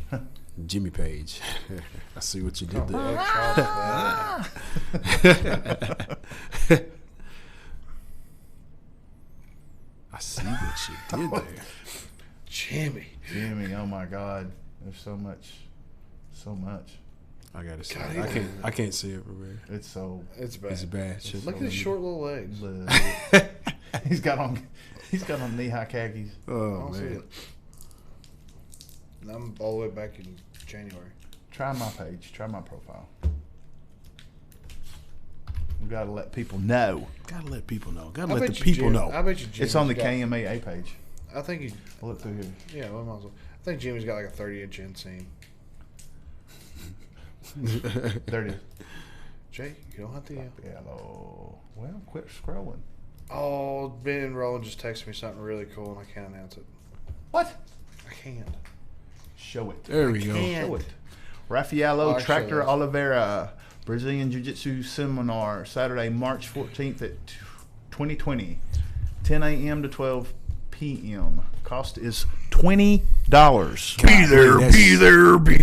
Jimmy Page. I see what you did there. I see what you did there. Jimmy, oh my God. There's so much. I gotta see. God, I can't see it from here. It's so. it's bad. It's bad. Shit. Look at his short little legs. He's got on knee high khakis. I Oh don't see man. it. And I'm all the way back in January. Try my page. Try my profile. We gotta let people know. Gotta let people know. Gotta I let bet the you people Jim- know. I bet you Jimmy's It's on the got- KMAA page. I think he. I'll look through here. Yeah, well, might as well. I think Jimmy's got like a 30-inch inseam. There it is. Jake, you don't have to yell. Hello. Well, quit scrolling. Oh, Ben and Roland just texted me something really cool, and I can't announce it. What? I can't. Show it. There we go. Show it. Raffaello I'll Tractor show it. Oliveira Brazilian Jiu-Jitsu Seminar, Saturday, March 14th at 2020, 10 a.m. to 12 p.m. Cost is $20. Be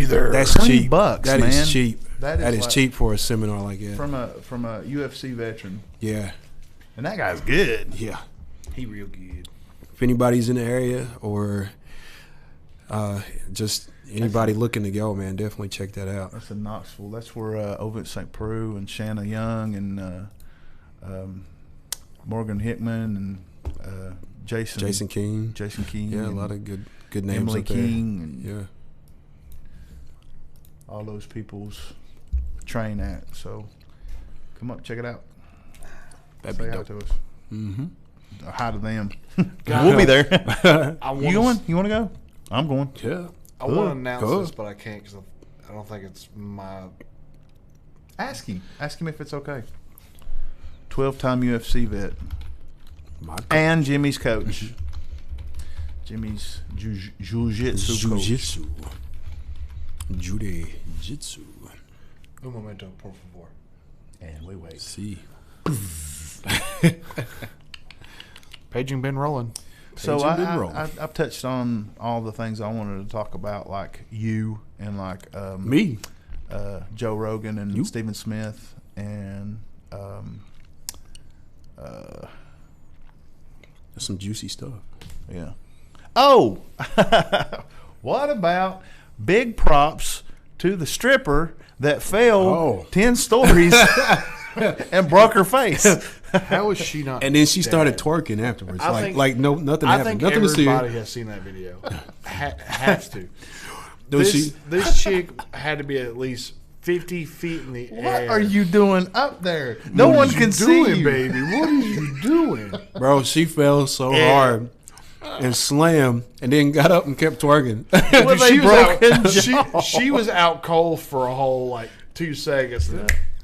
there. That's $20, cheap. man. That is cheap. That That is is like- cheap for a seminar like that. From a UFC veteran. Yeah. And that guy's good. Yeah. He real good. If anybody's in the area or just anybody looking to go, man, definitely check that out. That's in Knoxville. That's where over at St. Prue and Shanna Young and Morgan Hickman and Jason King. Yeah, a lot of good names Emily up there. King and Yeah. all those people's train at. So come up, check it out. That'd Say be hi dope. to us. Mm-hmm. Hi to them. God. We'll be there. I You going? You want to go? I'm going. Yeah. I want to announce Go. this, but I can't because I don't think it's my. Ask him. Ask him if it's okay. 12-time UFC vet. My And Jimmy's coach. Jimmy's jiu-jitsu coach. Jiu-jitsu. Jiu-jitsu. Un momento, por favor. And we wait. See. Paging Ben Roland. So Paging been rolling. I've touched on all the things I wanted to talk about, like you and like Me. Joe Rogan and You. Stephen Smith and That's some juicy stuff. yeah. Oh, what about big props to the stripper that fell Oh. 10 stories and broke her face? How is she not? And then she started dead? twerking afterwards. I Like think- like no nothing I happened. think Nothing to see. everybody has seen that video. Has to. Was This, she? this chick had to be at least 50 feet in the air. What are you doing up there? No one can see doing, you. baby. What are you doing? Bro, she fell so Yeah. hard. and slammed, and then got up and kept twerking. Well, they broke she was out cold for a whole like 2 seconds.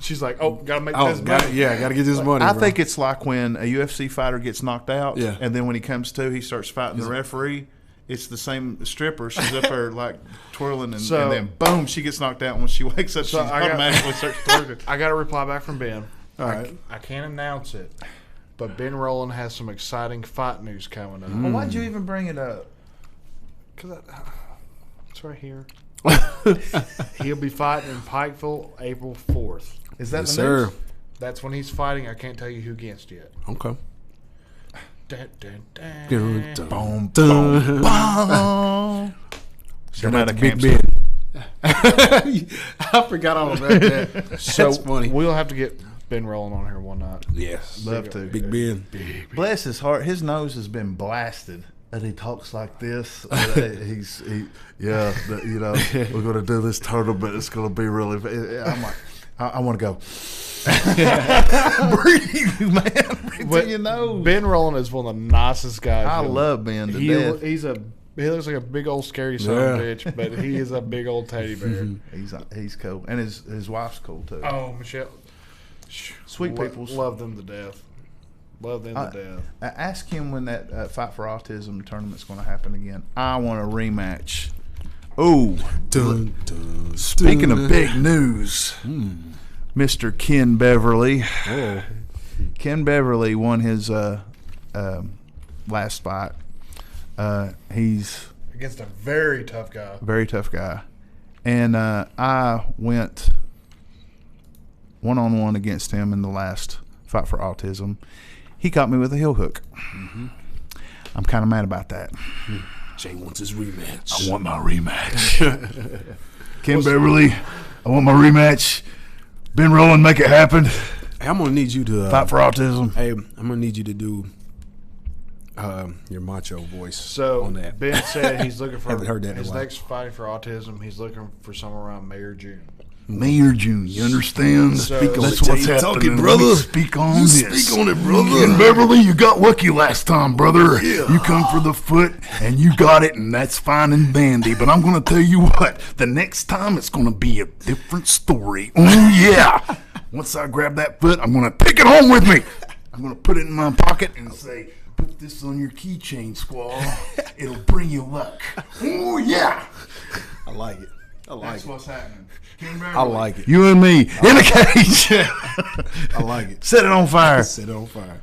She's like, "Oh, gotta make this money." Gotta get this money. I bro. think it's like when a UFC fighter gets knocked out, Yeah. and then when he comes to, he starts fighting the referee. It's the same stripper. She's up there like twirling, and then boom, she gets knocked out. And when she wakes up, she automatically starts twerking. I got a reply back from Ben. All right. I can't announce it, but Ben Rowland has some exciting fight news coming up. Well, why'd you even bring it up? Because it's right here. He'll be fighting in Pikeville April 4th. Is that Yes, the sir. news? That's when he's fighting. I can't tell you who against yet. Okay. Dun, dun, dun. Dun, dun. Boom, Dun. boom, boom. Shout out to Big Ben. I forgot all about that. That's funny. We'll have to get Ben Rowland on here one night. Yes. Love to. Big Ben. Bless his heart. His nose has been blasted. And he talks like this. We're going to do this tournament. It's going to be really. I'm like, I want to go. Breathe, man. Breathe through your nose. Ben Rowland is one of the nicest guys. I love Ben to death. He looks like a big old scary son of a bitch, but he is a big old teddy bear. He's cool, and his wife's cool too. Oh, Michelle, Sweet peoples. love them to death. Love them to death. Ask him when that Fight for Autism tournament's going to happen again. I want a rematch. Oh, Dun, dun, speaking dun. of big news, Mr. Ken Beverly. Oh. Ken Beverly won his last fight. He's Against a very tough guy. very tough guy. And I went one-on-one against him in the last Fight for Autism. He caught me with a heel hook. Mm-hmm. I'm kind of mad about that. Jay wants his rematch. I want my rematch. Ken Beverly, I want my rematch. Ben Rowland, make it happen. Hey, I'm gonna need you to Fight for Autism. Hey, I'm gonna need you to do your macho voice. So on that. Ben said he's looking for Haven't heard that in a his while. next fighting for autism. He's looking for somewhere around May or June. May or June, you understand? So- That's Jay, what's you happening, talking, brother. Let me speak on You this. speak on it, brother. Ken Beverly, you got lucky last time, brother. You come for the foot, and you got it, and that's fine and dandy. But I'm going to tell you what, the next time it's going to be a different story. Oh, yeah. Once I grab that foot, I'm going to take it home with me. I'm going to put it in my pocket and say, put this on your keychain, squaw. It'll bring you luck. Oh, yeah. I like it. I like That's it. what's happening. I like it. You and me in a cage. I like it. Set it on fire. Set it on fire.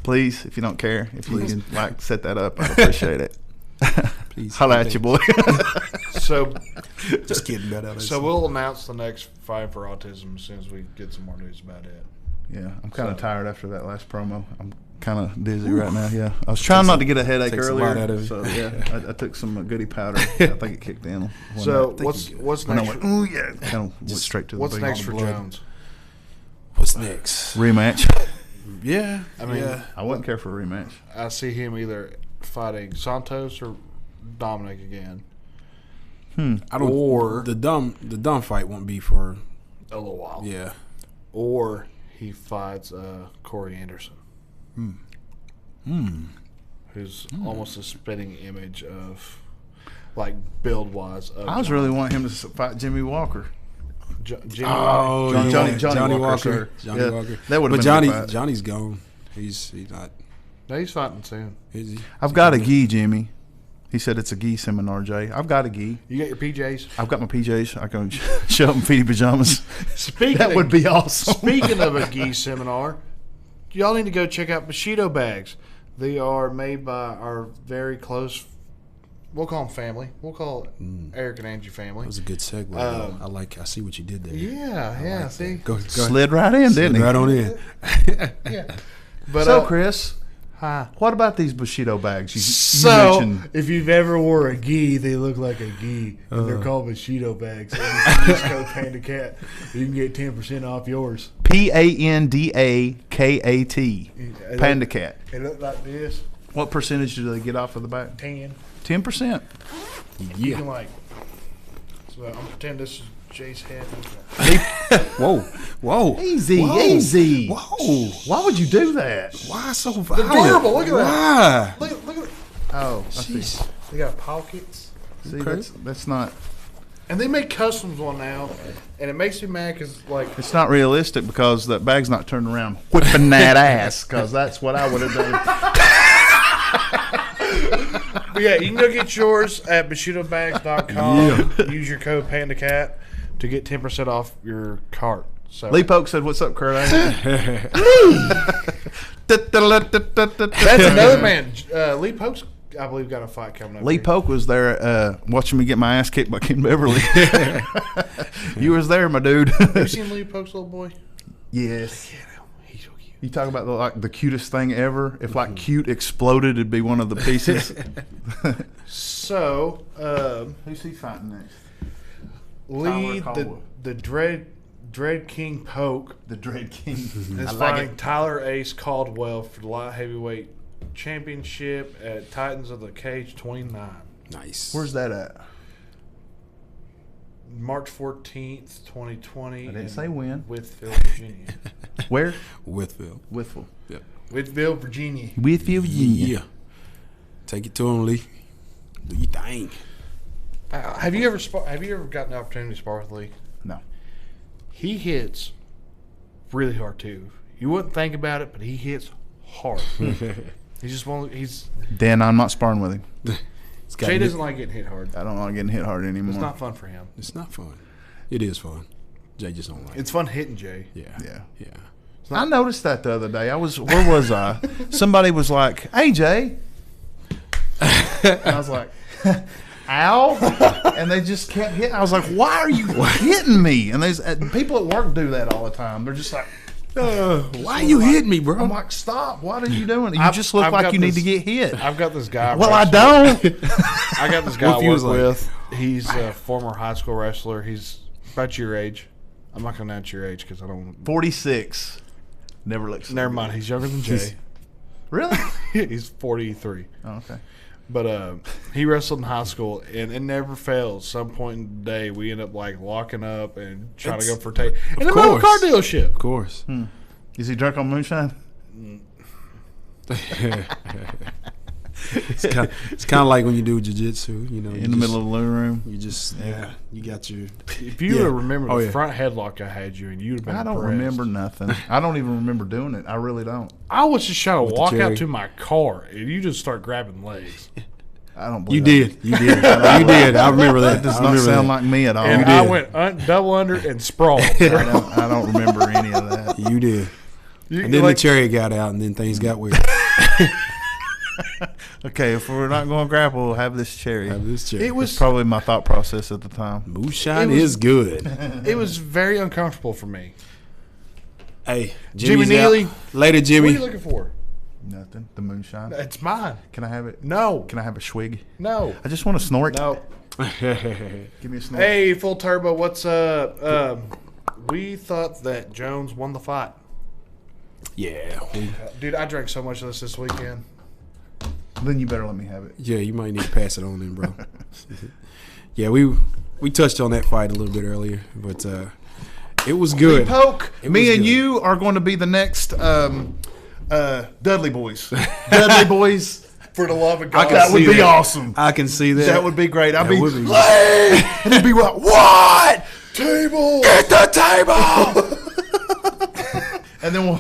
Please, if you don't care, if you can like set that up, I'd appreciate it. Please. Holla at you, boy. So Just kidding. That so we'll announce the next fight for autism as soon as we get some more news about it. Yeah, I'm kind of tired after that last promo. I'm kind of dizzy right now. Yeah, I was trying not to get a headache takes a lot earlier. out of it. So yeah, I took some goody powder. I think it kicked in. So think what's when I next? went, oh yeah, kind of went straight to the What's big next old for blood. Jones? What's next? Rematch. Yeah. I mean, I wouldn't care for a rematch. I see him either fighting Santos or Dominic again. I don't. Or- the dumb fight won't be for. A little while. Yeah. Or he fights Corey Anderson. Who's almost a spitting image of, like, build-wise. Of I was really wanting him to fight Jimmy Walker. Jimmy. Oh, Johnny Walker, Walker. sir. Johnny Yeah, Walker. that would've But been a good Johnny, fight. Johnny's gone. He's not. No, he's fighting soon. Is he? I've got a gi, Jimmy. He said it's a gi seminar, Jay. I've got a gi. You got your PJs? I've got my PJs. I can show up in feety pajamas. Speaking That of, would be awesome. Speaking of a gi seminar, y'all need to go check out Bushido bags. They are made by our very close, we'll call them family. We'll call it Eric and Angie family. That was a good segue. though. I see what you did there. Yeah, see? Go Slid right in, didn't he? right on in. Yeah. But, So, Chris, hi. what about these Bushido bags? You So, mentioned if you've ever wore a gi, they look like a gi. And they're called Bushido bags. And if you use code PandaKat, you can get 10% off yours. PandaKat. PandaKat. They look like this. What percentage do they get off of the bag? 10. 10%. You can, like, so I'm pretending this is Jay's head. Whoa. Easy. Whoa. Why would you do that? Why so violent? Adorable. Look at that. Why? Look at. Oh, I see. Jeez. They got pockets. See, Okay. that's not. And they make customs one now, and it makes me mad because, like, It's not realistic because that bag's not turned around whipping that ass. Because that's what I would have done. but yeah, you can go get yours at BushidoBags.com. Use your code PandaKat to get 10% off your cart. So Lee Polk said, "What's up, Kurt?" that's another man. Lee Polk's, I believe, got a fight coming up. Lee here. Polk was there watching me get my ass kicked by Ken Beverly. You was there, my dude. Have you seen Lee Polk's little boy? Yes. He's so cute. You talk about the cutest thing ever. If like cute exploded, it'd be one of the pieces. So, Who's he fighting next? Lee, Tyler the Dread King Polk The Dread King. is fighting Tyler Ace Caldwell for the light heavyweight championship at Titans of the Cage 29. Nice. Where's that at? March 14th, 2020. I didn't in say when. Whitfield, Virginia. Where? Whitfield. Whitfield. Yep. Whitfield, Virginia. Whitfield, Yeah. Take it to him, Lee. Do your thing. Have you ever gotten the opportunity to spar with Lee? No. He hits really hard too. You wouldn't think about it, but he hits hard. He's just he's Dan, I'm not sparring with him. Jay doesn't like getting hit hard. I don't like getting hit hard anymore. It's not fun for him. It's not fun. It is fun. Jay just don't like It's fun hitting Jay. it. Yeah. Yeah. Yeah. I noticed that the other day. Where was I? Somebody was like, "Hey, Jay," and I was like, "Ow!" And they just kept hitting. I was like, "Why are you hitting me?" And there's people at work do that all the time. They're just like, Why you hitting me, bro? I'm like, "Stop! What are you doing? You I've- just look I've like got you need this- to get hit." I've got this guy. Well, I wrestler. don't. I got this guy What I if he work was like- with. He's a former high school wrestler. He's about your age. I'm not going to announce your age because I don't. 46. Never looks. Never mind. He's younger than Jay. Really? He's 43. Oh, okay. But he wrestled in high school, and it never fails. Some point in the day, we end up like locking up and trying to go for a take in the middle of a car dealership. Of course. Is he drunk on moonshine? It's kind of like when you do jiu-jitsu, you know. In the middle of the living room? You just, you got your... If you would have remembered Oh, the yeah. front headlock I had you in, you'd have been I don't impressed. remember nothing. I don't even remember doing it. I really don't. I was just trying to the walk cherry. out to my car, and you just start grabbing legs. I don't You believe did. You did. You did. I remember that. That does I not remember sound that. like me at all. And I went double under and sprawled. I don't remember any of that. You did. You- And then like, the cherry got out, and then things got weird. Okay, if we're not going to grapple, we'll have this cherry. Have this cherry. it was was probably my thought process at the time. Moonshine it was- is good. it was very uncomfortable for me. Hey, Jimmy Jimmy's Neely. out. Later, What are Jimmy. you looking for? Nothing. The moonshine. It's mine. Can I have it? No. Can I have a swig? No. I just want to snort. No. Give me a snort. Hey, Full Turbo, what's up? We thought that Jones won the fight. Yeah. Dude, I drank so much of this weekend. Then you better let me have it. Yeah, you might need to pass it on then, bro. Yeah, we touched on that fight a little bit earlier, but it was good. Poke, It me was and good. you are going to be the next Dudley Boys. Dudley Boys. For the love of God. That would see be that. awesome. I can see that. That would be great. I'd That be, would be- and it'd be like, what? Table. Get the table. And then we'll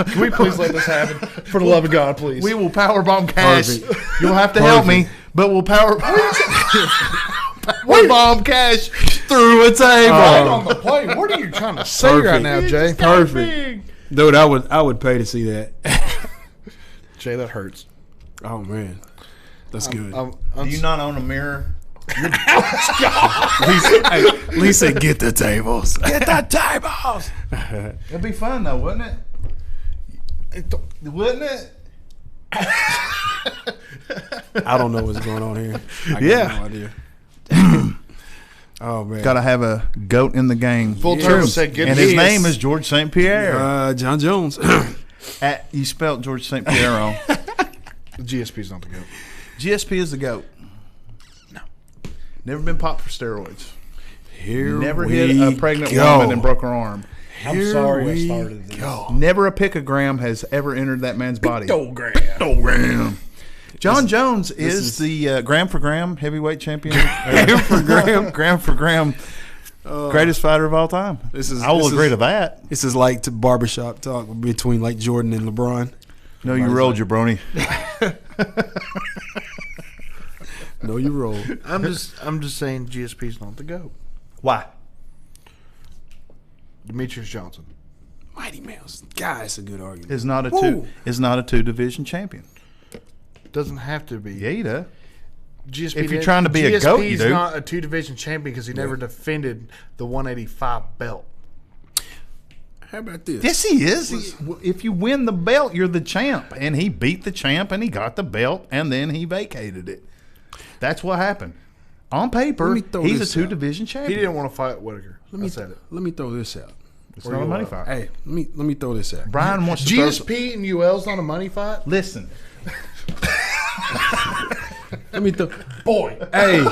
Can we please let this happen? For the love of God, please. we will powerbomb Cash. Perfect. You'll have to help me, but we'll powerbomb Cash through a table. Right on the play. What are you trying to say right Perfect. now, Jay? Perfect. Dude, I would pay to see that. Jay, that hurts. Oh man. That's good. Do you not own a mirror? Lisa, get the tables. Get the tables. It'd be fun though, wouldn't it? Wouldn't it? I don't know what's going on here. I got Yeah. no idea. Oh man. Got to have a goat in the game. Full Yes. Turbo said good And his news. name is George St. Pierre. John Jones. You spelled George St. Pierre wrong. The GSP's not the goat. GSP is the goat. No. Never been popped for steroids. Never hit a pregnant woman and broke her arm. I'm sorry I started this. Never a picogram has ever entered that man's body. Pictogram. John Jones is the gram for gram heavyweight champion. Gram for gram greatest fighter of all time. I will agree to that. This is like to barbershop talk between like Jordan and LeBron. No, you rolled, jabroni. No, you rolled. I'm just saying GSP's not the GOAT. Why? Demetrius Johnson. Mighty Mouse. God, it's a good argument. Is not a two division champion. Doesn't have to be. Yeah, he does. GSP If you're trying to be a GOAT, you GSP's do. not a two-division champion because he never defended the 185 belt. How about this? Yes, he is. If you win the belt, you're the champ. And he beat the champ, and he got the belt, and then he vacated it. That's what happened. On paper, he's a two-division champion. He didn't want to fight Whitaker. I said it. Let me throw this out. It's not a money fight. Hey, let me throw this out. Brian wants to throw GSP and UL's not a money fight? Listen. Let me throw. Boy. Hey,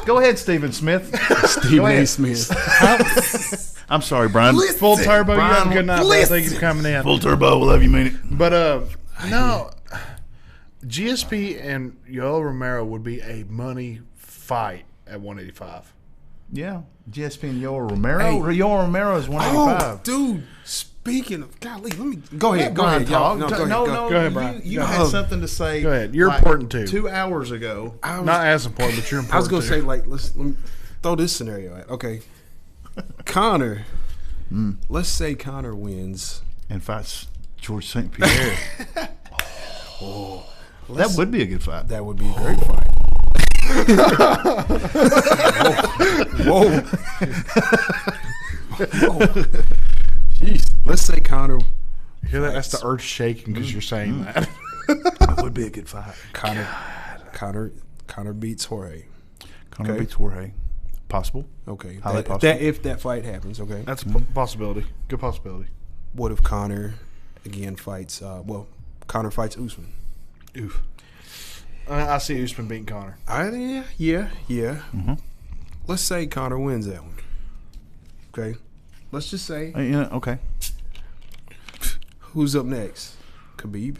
Go ahead, Stephen Smith. Stephen A. Smith. I'm sorry, Brian. Full turbo. You have a Brian, good night, bro. Thank you for coming in. Full turbo. Love you, mean it. But no, GSP and Yoel Romero would be a money fight at 185. Yeah. GSP and Yoel Romero. Hey. Yoel Romero is 185. Oh, dude. Speaking of, golly, let me go ahead. Let Go Brian ahead. Y'all. talk. No, go No, ahead. no. Go ahead, Brian. You Go had ahead. something to say. Go ahead. You're important, too. 2 hours ago. Not as important, but you're important. I was gonna too. say like let me throw this scenario out. Okay, Connor. Let's say Connor wins. And fights George St. Pierre. That would be a good fight. That would be a great fight. Whoa. Jeez. Let's say Connor. You hear that? That's the earth shaking because you're saying that. That would be a good fight. Connor beats Jorge. Connor Okay. beats Jorge. Possible. Okay. Highly possible. If that fight happens, okay. That's a possibility. Good possibility. What if Connor again fights? Connor fights Usman. Oof. I see Usman beating Connor. Yeah. Let's say Connor wins that one. Okay. Let's just say Yeah, okay. who's up next? Khabib.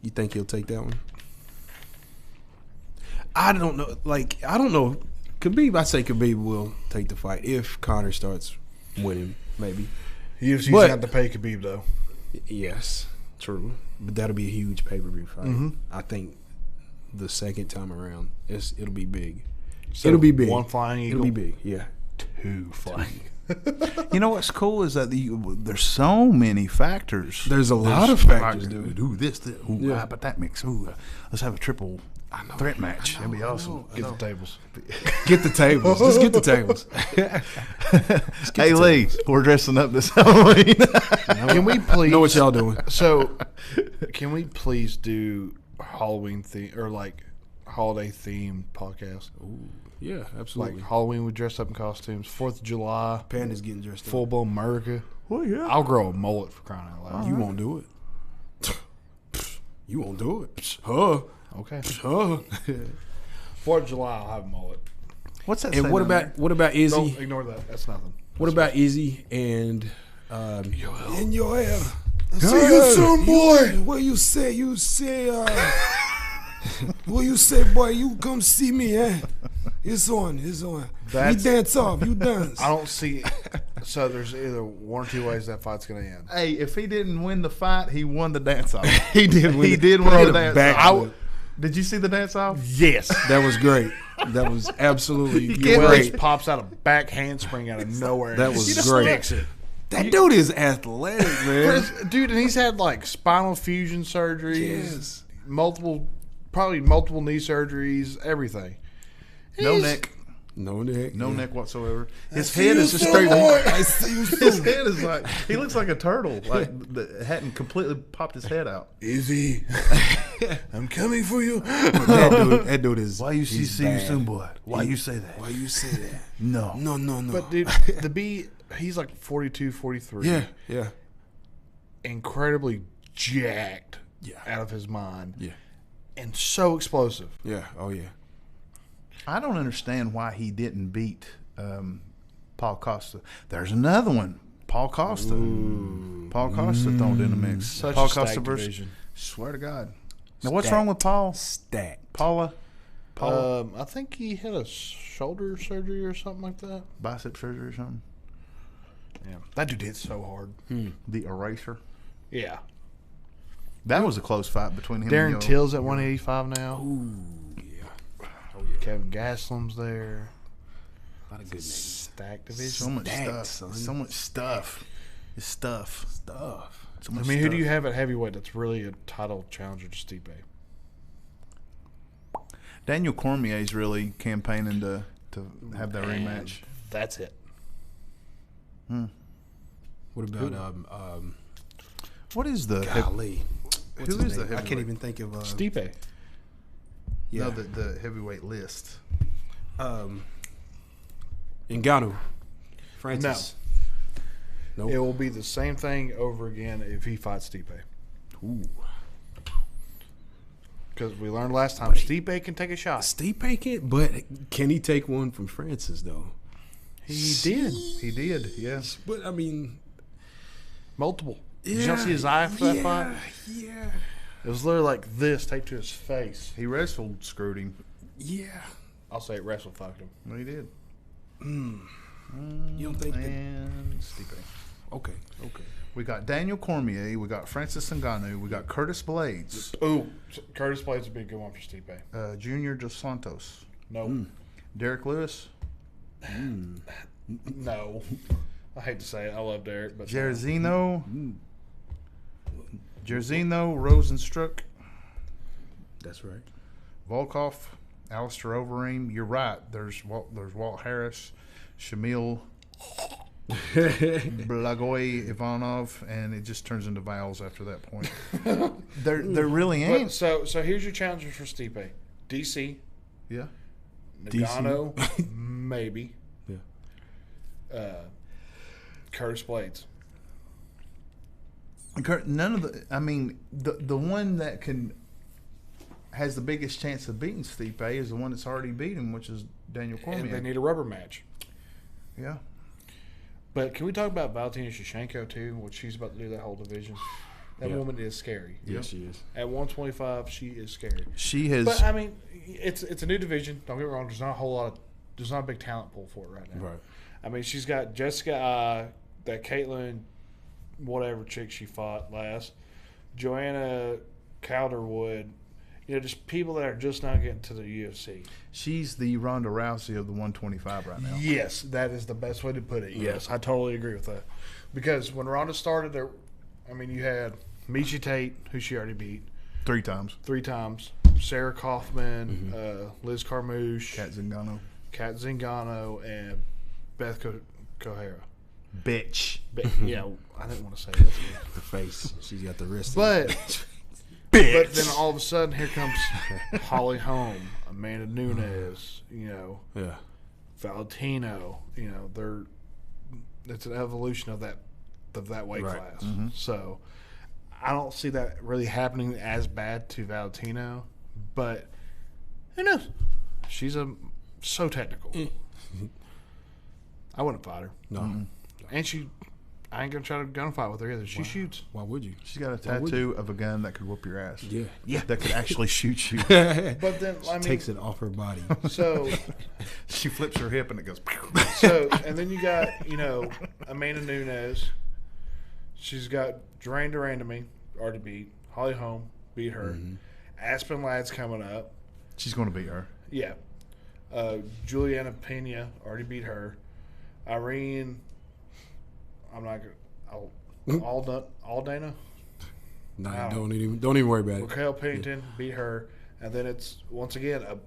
You think he'll take that one? I don't know. I don't know. Khabib. I say Khabib will take the fight if Connor starts winning. Maybe. UFC's But- got to pay Khabib though. Yes, true. But that'll be a huge pay-per-view fight. I think the second time around, it'll be big. So it'll be big. One flying eagle. It'll be big. Yeah. Two flying. You know what's cool is that there's so many factors. There's a lot of factors, dude. Ooh, this. Ooh, Yeah. how about that mix? Ooh, let's have a triple threat match. That'd be awesome. Get the tables. Get the tables. Just get the tables. Hey, Lee, we're dressing up this Halloween. Can we please Know what y'all doing? So, can we please do Halloween theme or like holiday themed podcast? Yeah, Like absolutely. Halloween, we dress up in costumes. 4th of July, Panda's getting dressed up. full blown America. Oh yeah. I'll grow a mullet for crying out loud. You won't do it. You won't do it. Huh? Okay. Huh? 4th of July, I'll have a mullet. What's that? And say what down about there? Izzy? Don't ignore that. That's nothing. What about Izzy and in your hair? See you soon, boy. What you say? You say. What you say, boy? You come see me, eh? It's on. It's on. That's- We dance off. You dance. I don't see. So there's either one or two ways that fight's gonna end. Hey, if he didn't win the fight, he won the dance off. He did. He did win the dance back off. to it. Did you see the dance off? Yes. That was great. That was absolutely can't Wells great. pops out a back handspring out of nowhere. That and was just great. sticks it. That dude is athletic, man. Dude, and he's had like spinal fusion surgeries, Yes. probably multiple knee surgeries, everything. No He's- neck. No neck. No yeah. neck whatsoever. His see head you is just soon, straight. boy. I see you His soon. head is like he looks like a turtle, like that hadn't completely popped his head out. Izzy, I'm coming for you. That dude is. Why you he's see you bad. soon, boy? Why you say that? Why you say that? No. No. But dude, he's like 42, 43. Yeah. Incredibly jacked Yeah. out of his mind. Yeah. And so explosive. Yeah. Oh yeah. I don't understand why he didn't beat Paul Costa. There's another one. Paul Costa. Paul Costa thrown in the mix. Such Paul a Costa stacked versus. division. Swear to God. Now, what's wrong with Paul? Stacked. Paula? I think he had a shoulder surgery or something like that. Bicep surgery or something? Yeah, that dude hit so hard. The Eraser. Yeah, That was a close fight between him Darren and Till's at 185 now. Ooh, yeah. Kevin Gaslam's there. A lot of good names. Stacked division. So much Stacked, stuff. son. So much stuff. It's stuff. Stuff. So I much mean, who do stuff. you have at heavyweight that's really a title challenger to Stipe? Daniel Cormier's really campaigning to have that rematch. That's it. What about What is the golly? What's Who his is the name? I can't heavyweight? even think of Stipe. Yeah. no the heavyweight list? Ngannou. Francis. No. It will be the same thing over again if he fights Stipe. Ooh. Because we learned last time Stipe can take a shot. Stipe can't, but can he take one from Francis though? He did. He did, yes. But I mean, Multiple. Did you not see his eye for that fight? Yeah. It was literally like this, taped to his face. He wrestled, screwed him. Yeah. I'll say it wrestled fucked him. Well, he did. You don't think that? And Stipe. Okay. We got Daniel Cormier. We got Francis Ngannou. We got Curtis Blades. Ooh, Curtis Blades would be a good one for Stipe. Junior Dos Santos. No. Derek Lewis. No. I hate to say it. I love Derek, but Jairzinho. Jairzinho Rosenstruck. That's right. Volkov. Alistair Overeem. You're right. There's Walt Harris. Shamil. Blagoy Ivanov, and it just turns into vowels after that point. there really But, ain't. so here's your challenger for Stipe. DC. Yeah. Nagano. Maybe. Yeah. Curtis Blades. None of the. I mean, the one that has the biggest chance of beating Stipe is the one that's already beat him, which is Daniel Cormier. And they need a rubber match. Yeah. But can we talk about Valentina Shevchenko too? What she's about to do that whole division. That Yeah. woman is scary. Yeah, she is. At 125, she is scary. She has. But I mean, it's a new division. Don't get me wrong. There's not a big talent pool for it right now. Right. I mean, she's got Jessica, that Caitlin, whatever chick she fought last, Joanna Calderwood. Just people that are just now getting to the UFC. She's the Ronda Rousey of the 125 right now. Yes, that is the best way to put it. Yes, I totally agree with that. Because when Ronda started, you had Michi Tate, who she already beat 3 times. 3 times, Sarah Kaufman, Liz Carmouche, Kat Zingano, and Beth Kohara. Bitch. But, yeah, I didn't want to say that. The face. She's got the wrist. But then all of a sudden, here comes Holly Holm, Amanda Nunes, Yeah. Valentino. It's an evolution of that weight Right. class. So I don't see that really happening as bad to Valentino, but who knows? She's so technical. I wouldn't fight her. No. And I ain't gonna try to gunfight with her either. She shoots. Why would you? She's got a Why would tattoo of a gun that could whoop your ass. Yeah. That could actually shoot you. But then Takes it off her body. So She flips her hip and it goes. and then you got Amanda Nunes. She's got Duran Durandamy already beat. Holly Holm beat her. Aspen Ladd's coming up. She's going to beat her. Yeah. Juliana Pena already beat her. Irene. I'm not gonna. Aldana. No, don't even worry about it. Raquel Pennington beat her, and then it's once again a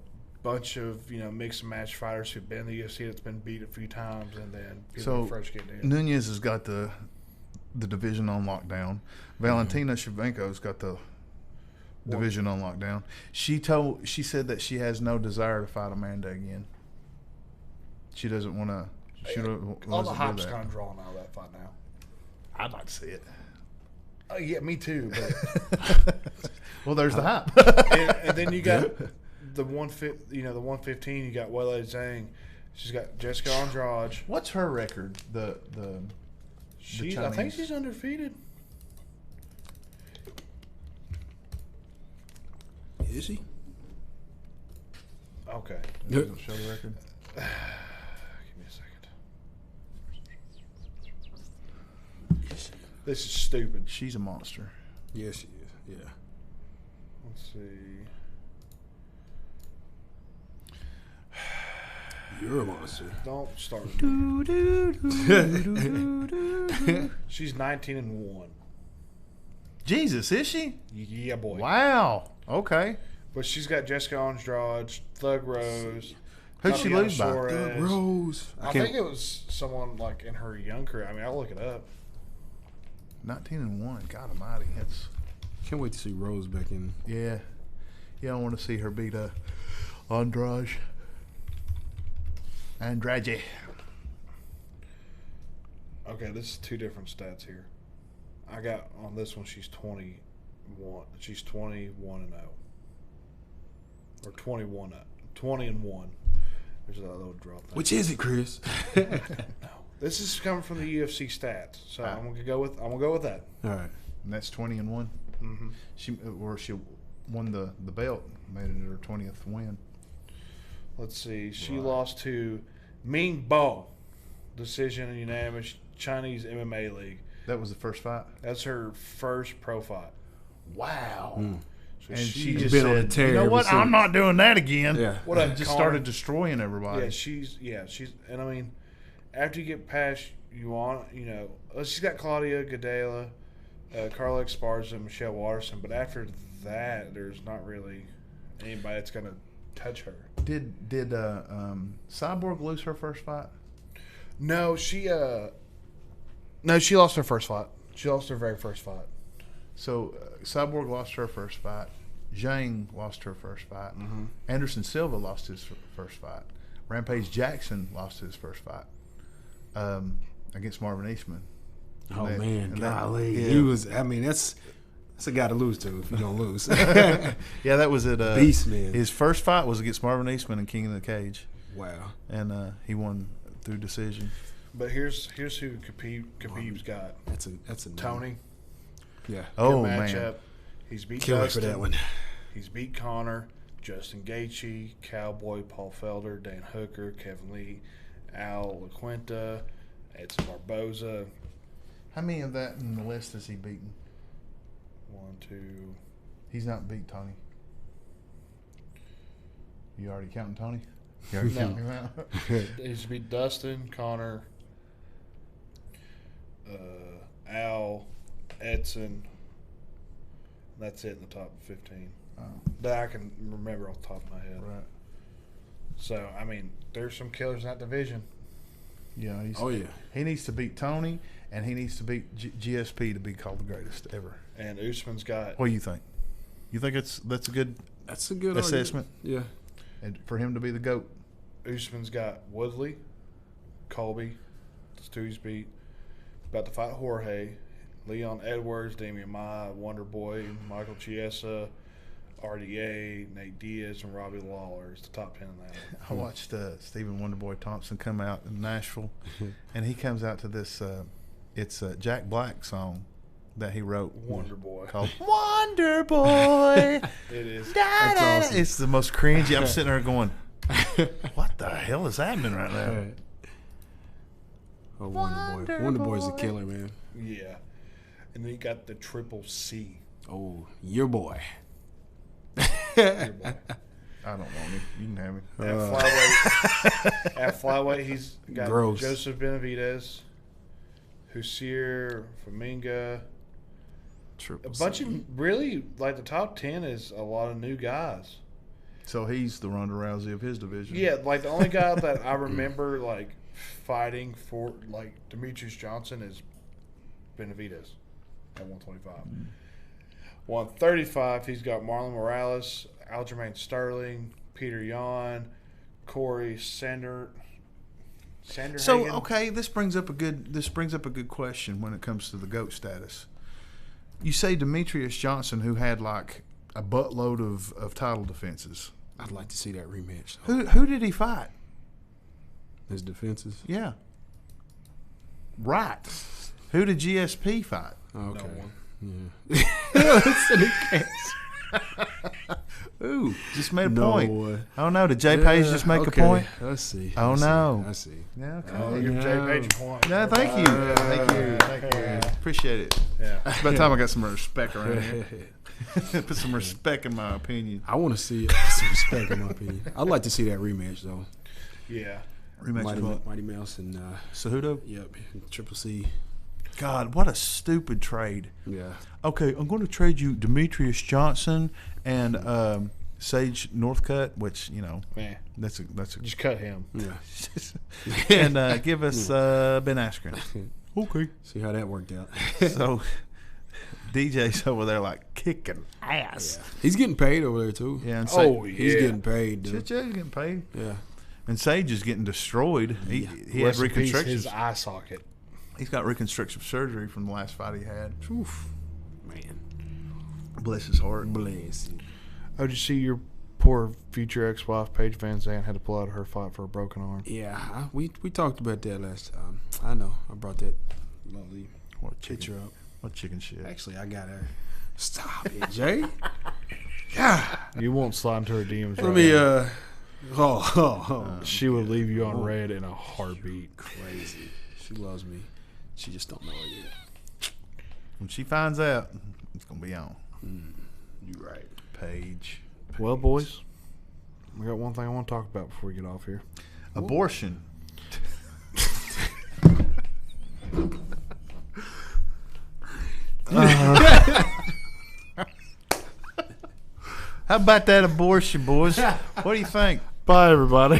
bunch of mixed match fighters who've been in the UFC that's been beat a few times, and then people fresh getting in. Nunez has got the division on lockdown. Valentina Shevchenko's got the division on lockdown. She said that she has no desire to fight Amanda again. She doesn't want to. All the hype's kind of drawn out of that fight now. I'd like to see it. Yeah, me too. But Well, there's the hype. and then you got the 115. You got Weili Zhang. She's got Jessica Andrade. What's her record? The I think she's undefeated. Is she? Okay. Show the record. Give me a second. This is stupid. She's a monster. Yes, she is. Yeah. Let's see. You're a monster. Don't start. She's 19-1. Jesus, is she? Yeah, boy. Wow. Okay. But she's got Jessica Andrade, Thug Rose. Who'd she lose by? Suarez. Doug Rose. I think it was someone like in her young career. I mean, I'll look it up. 19-1. God Almighty. That's Can't wait to see Rose back in. yeah. Yeah, I want to see her beat Andrade. Okay, this is two different stats here. I got on this one. She's 21. She's 21-0, or 21, 20-1. There's that little drop. Thing. Which is it, Chris? No, this is coming from the UFC stats, so I'm gonna go with that. All right. And that's 20-1. Mm-hmm. She won the belt, made it her 20th win. Let's see. She lost to Ming Bo, decision and unanimous Chinese MMA League. That was the first fight. That's her first pro fight. Wow. So And she She's just been on a said, tear "You know ever what? I'm since." not doing that again." Yeah. What And up, just Connor? started destroying everybody. Yeah, she's, and I mean, after you get past she's got Claudia Gadelha, Carla Esparza, Michelle Watterson, but after that, there's not really anybody that's gonna touch her. Did Cyborg lose her first fight? No, she lost her first fight. She lost her very first fight. So Cyborg lost her first fight. Zhang lost her first fight. Mm-hmm. Anderson Silva lost his first fight. Rampage Jackson lost his first fight against Marvin Eastman. Oh, And man. and Golly. yeah. He was, I mean, that's a guy to lose to if you don't lose. Yeah, that was it. Beast, man. His first fight was against Marvin Eastman in King of the Cage, Wow. and he won through decision. But here's who Khabib's got. That's a Tony. Yeah. Oh Good man, matchup. He's beat Killer Dustin. for that one. He's beat Connor, Justin Gaethje, Cowboy, Paul Felder, Dan Hooker, Kevin Lee, Al LaQuinta, Edson Barboza. how many of that in the list has he beaten? 1, 2. He's not beat Tony. You already counting Tony? You already No. counting him out? He's beat Dustin, Connor, Al, Edson. That's it in the top 15 that I can remember off the top of my head. Right. So, I mean, there's some killers in that division. Yeah. Oh, yeah. He needs to beat Tony, and he needs to beat GSP to be called the greatest ever. And Usman's got What do you think? You think that's a good That's a good assessment? argument. And for him to be the GOAT? Usman's got Woodley, Colby, that's two he's beat. About to fight Jorge, Leon Edwards, Damian Maia, Wonder Boy, Michael Chiesa, RDA, Nate Diaz, and Robbie Lawler is the top 10 in that. I watched Stephen Wonderboy Thompson come out in Nashville, and he comes out to this. It's a Jack Black song that he wrote. Wonder Boy. Called Wonder Boy. It is. That's awesome. It's the most cringy. I'm sitting there going, what the hell is happening right now? Right. Oh, Wonder Boy. Wonder Boy's a killer, man. Yeah. And then you got the Triple C. Oh, your boy. Your boy. I don't want him. You can have him. At flyweight, he's got Gross. Joseph Benavidez, Hussein Faminga. Triple A bunch C. of really, like the top 10 is a lot of new guys. So he's the Ronda Rousey of his division. Yeah, like the only guy that I remember like fighting for like Demetrius Johnson is Benavidez at 125. 135, he's got Marlon Morales, Aljamain Sterling, Peter Yan, Corey Sander. So okay, this brings up a good question when it comes to the GOAT status. You say Demetrius Johnson, who had like a buttload of title defenses, I'd like to see that rematch. Who did he fight? His defenses. Yeah. Right. Who did GSP fight? Okay. one. Yeah. Ooh, just made a No point. one. Oh no, did Jay Page just make okay. a point? Let's see. Oh, Let's no. See. I see. Yeah, okay. I'll give Jay Page a point. No, thank you. Thank you. Thank you. Appreciate it. Yeah. It's about time I got some respect around here. Put some respect in my opinion. I want to see some respect in my opinion. I'd like to see that rematch though. Yeah. Rematch Mighty Mouse and Cejudo? yep, Triple C. God, what a stupid trade. Yeah. Okay, I'm going to trade you Demetrius Johnson and Sage Northcutt, which, you know, Man, that's a just cut him. Yeah. and give us Ben Askren. Okay. See how that worked out. So DJ's over there like kicking ass. He's getting paid over there too. Yeah, and Oh, He's yeah. getting paid, dude. Shit, yeah, he's getting paid. Yeah. And Sage is getting destroyed. He had Rest in peace, reconstruction. his eye socket. He's got reconstructive surgery from the last fight he had. Oof. Man. Bless his heart. Bless. Oh, did you see your poor future ex-wife, Paige Van Zandt, had to pull out of her fight for a broken arm? Yeah, we talked about that last time. I know. I brought that lovely What a picture chicken. up. What chicken shit. Actually, I got her. Stop it, Jay. You won't slide into her DMs. Let right me, now. She She would leave you on red in a heartbeat. crazy. She loves me. She just don't know it yet. When she finds out, it's going to be on. You right. Paige. Well, boys, we got one thing I want to talk about before we get off here. Abortion. How about that abortion, boys? What do you think? Bye, everybody.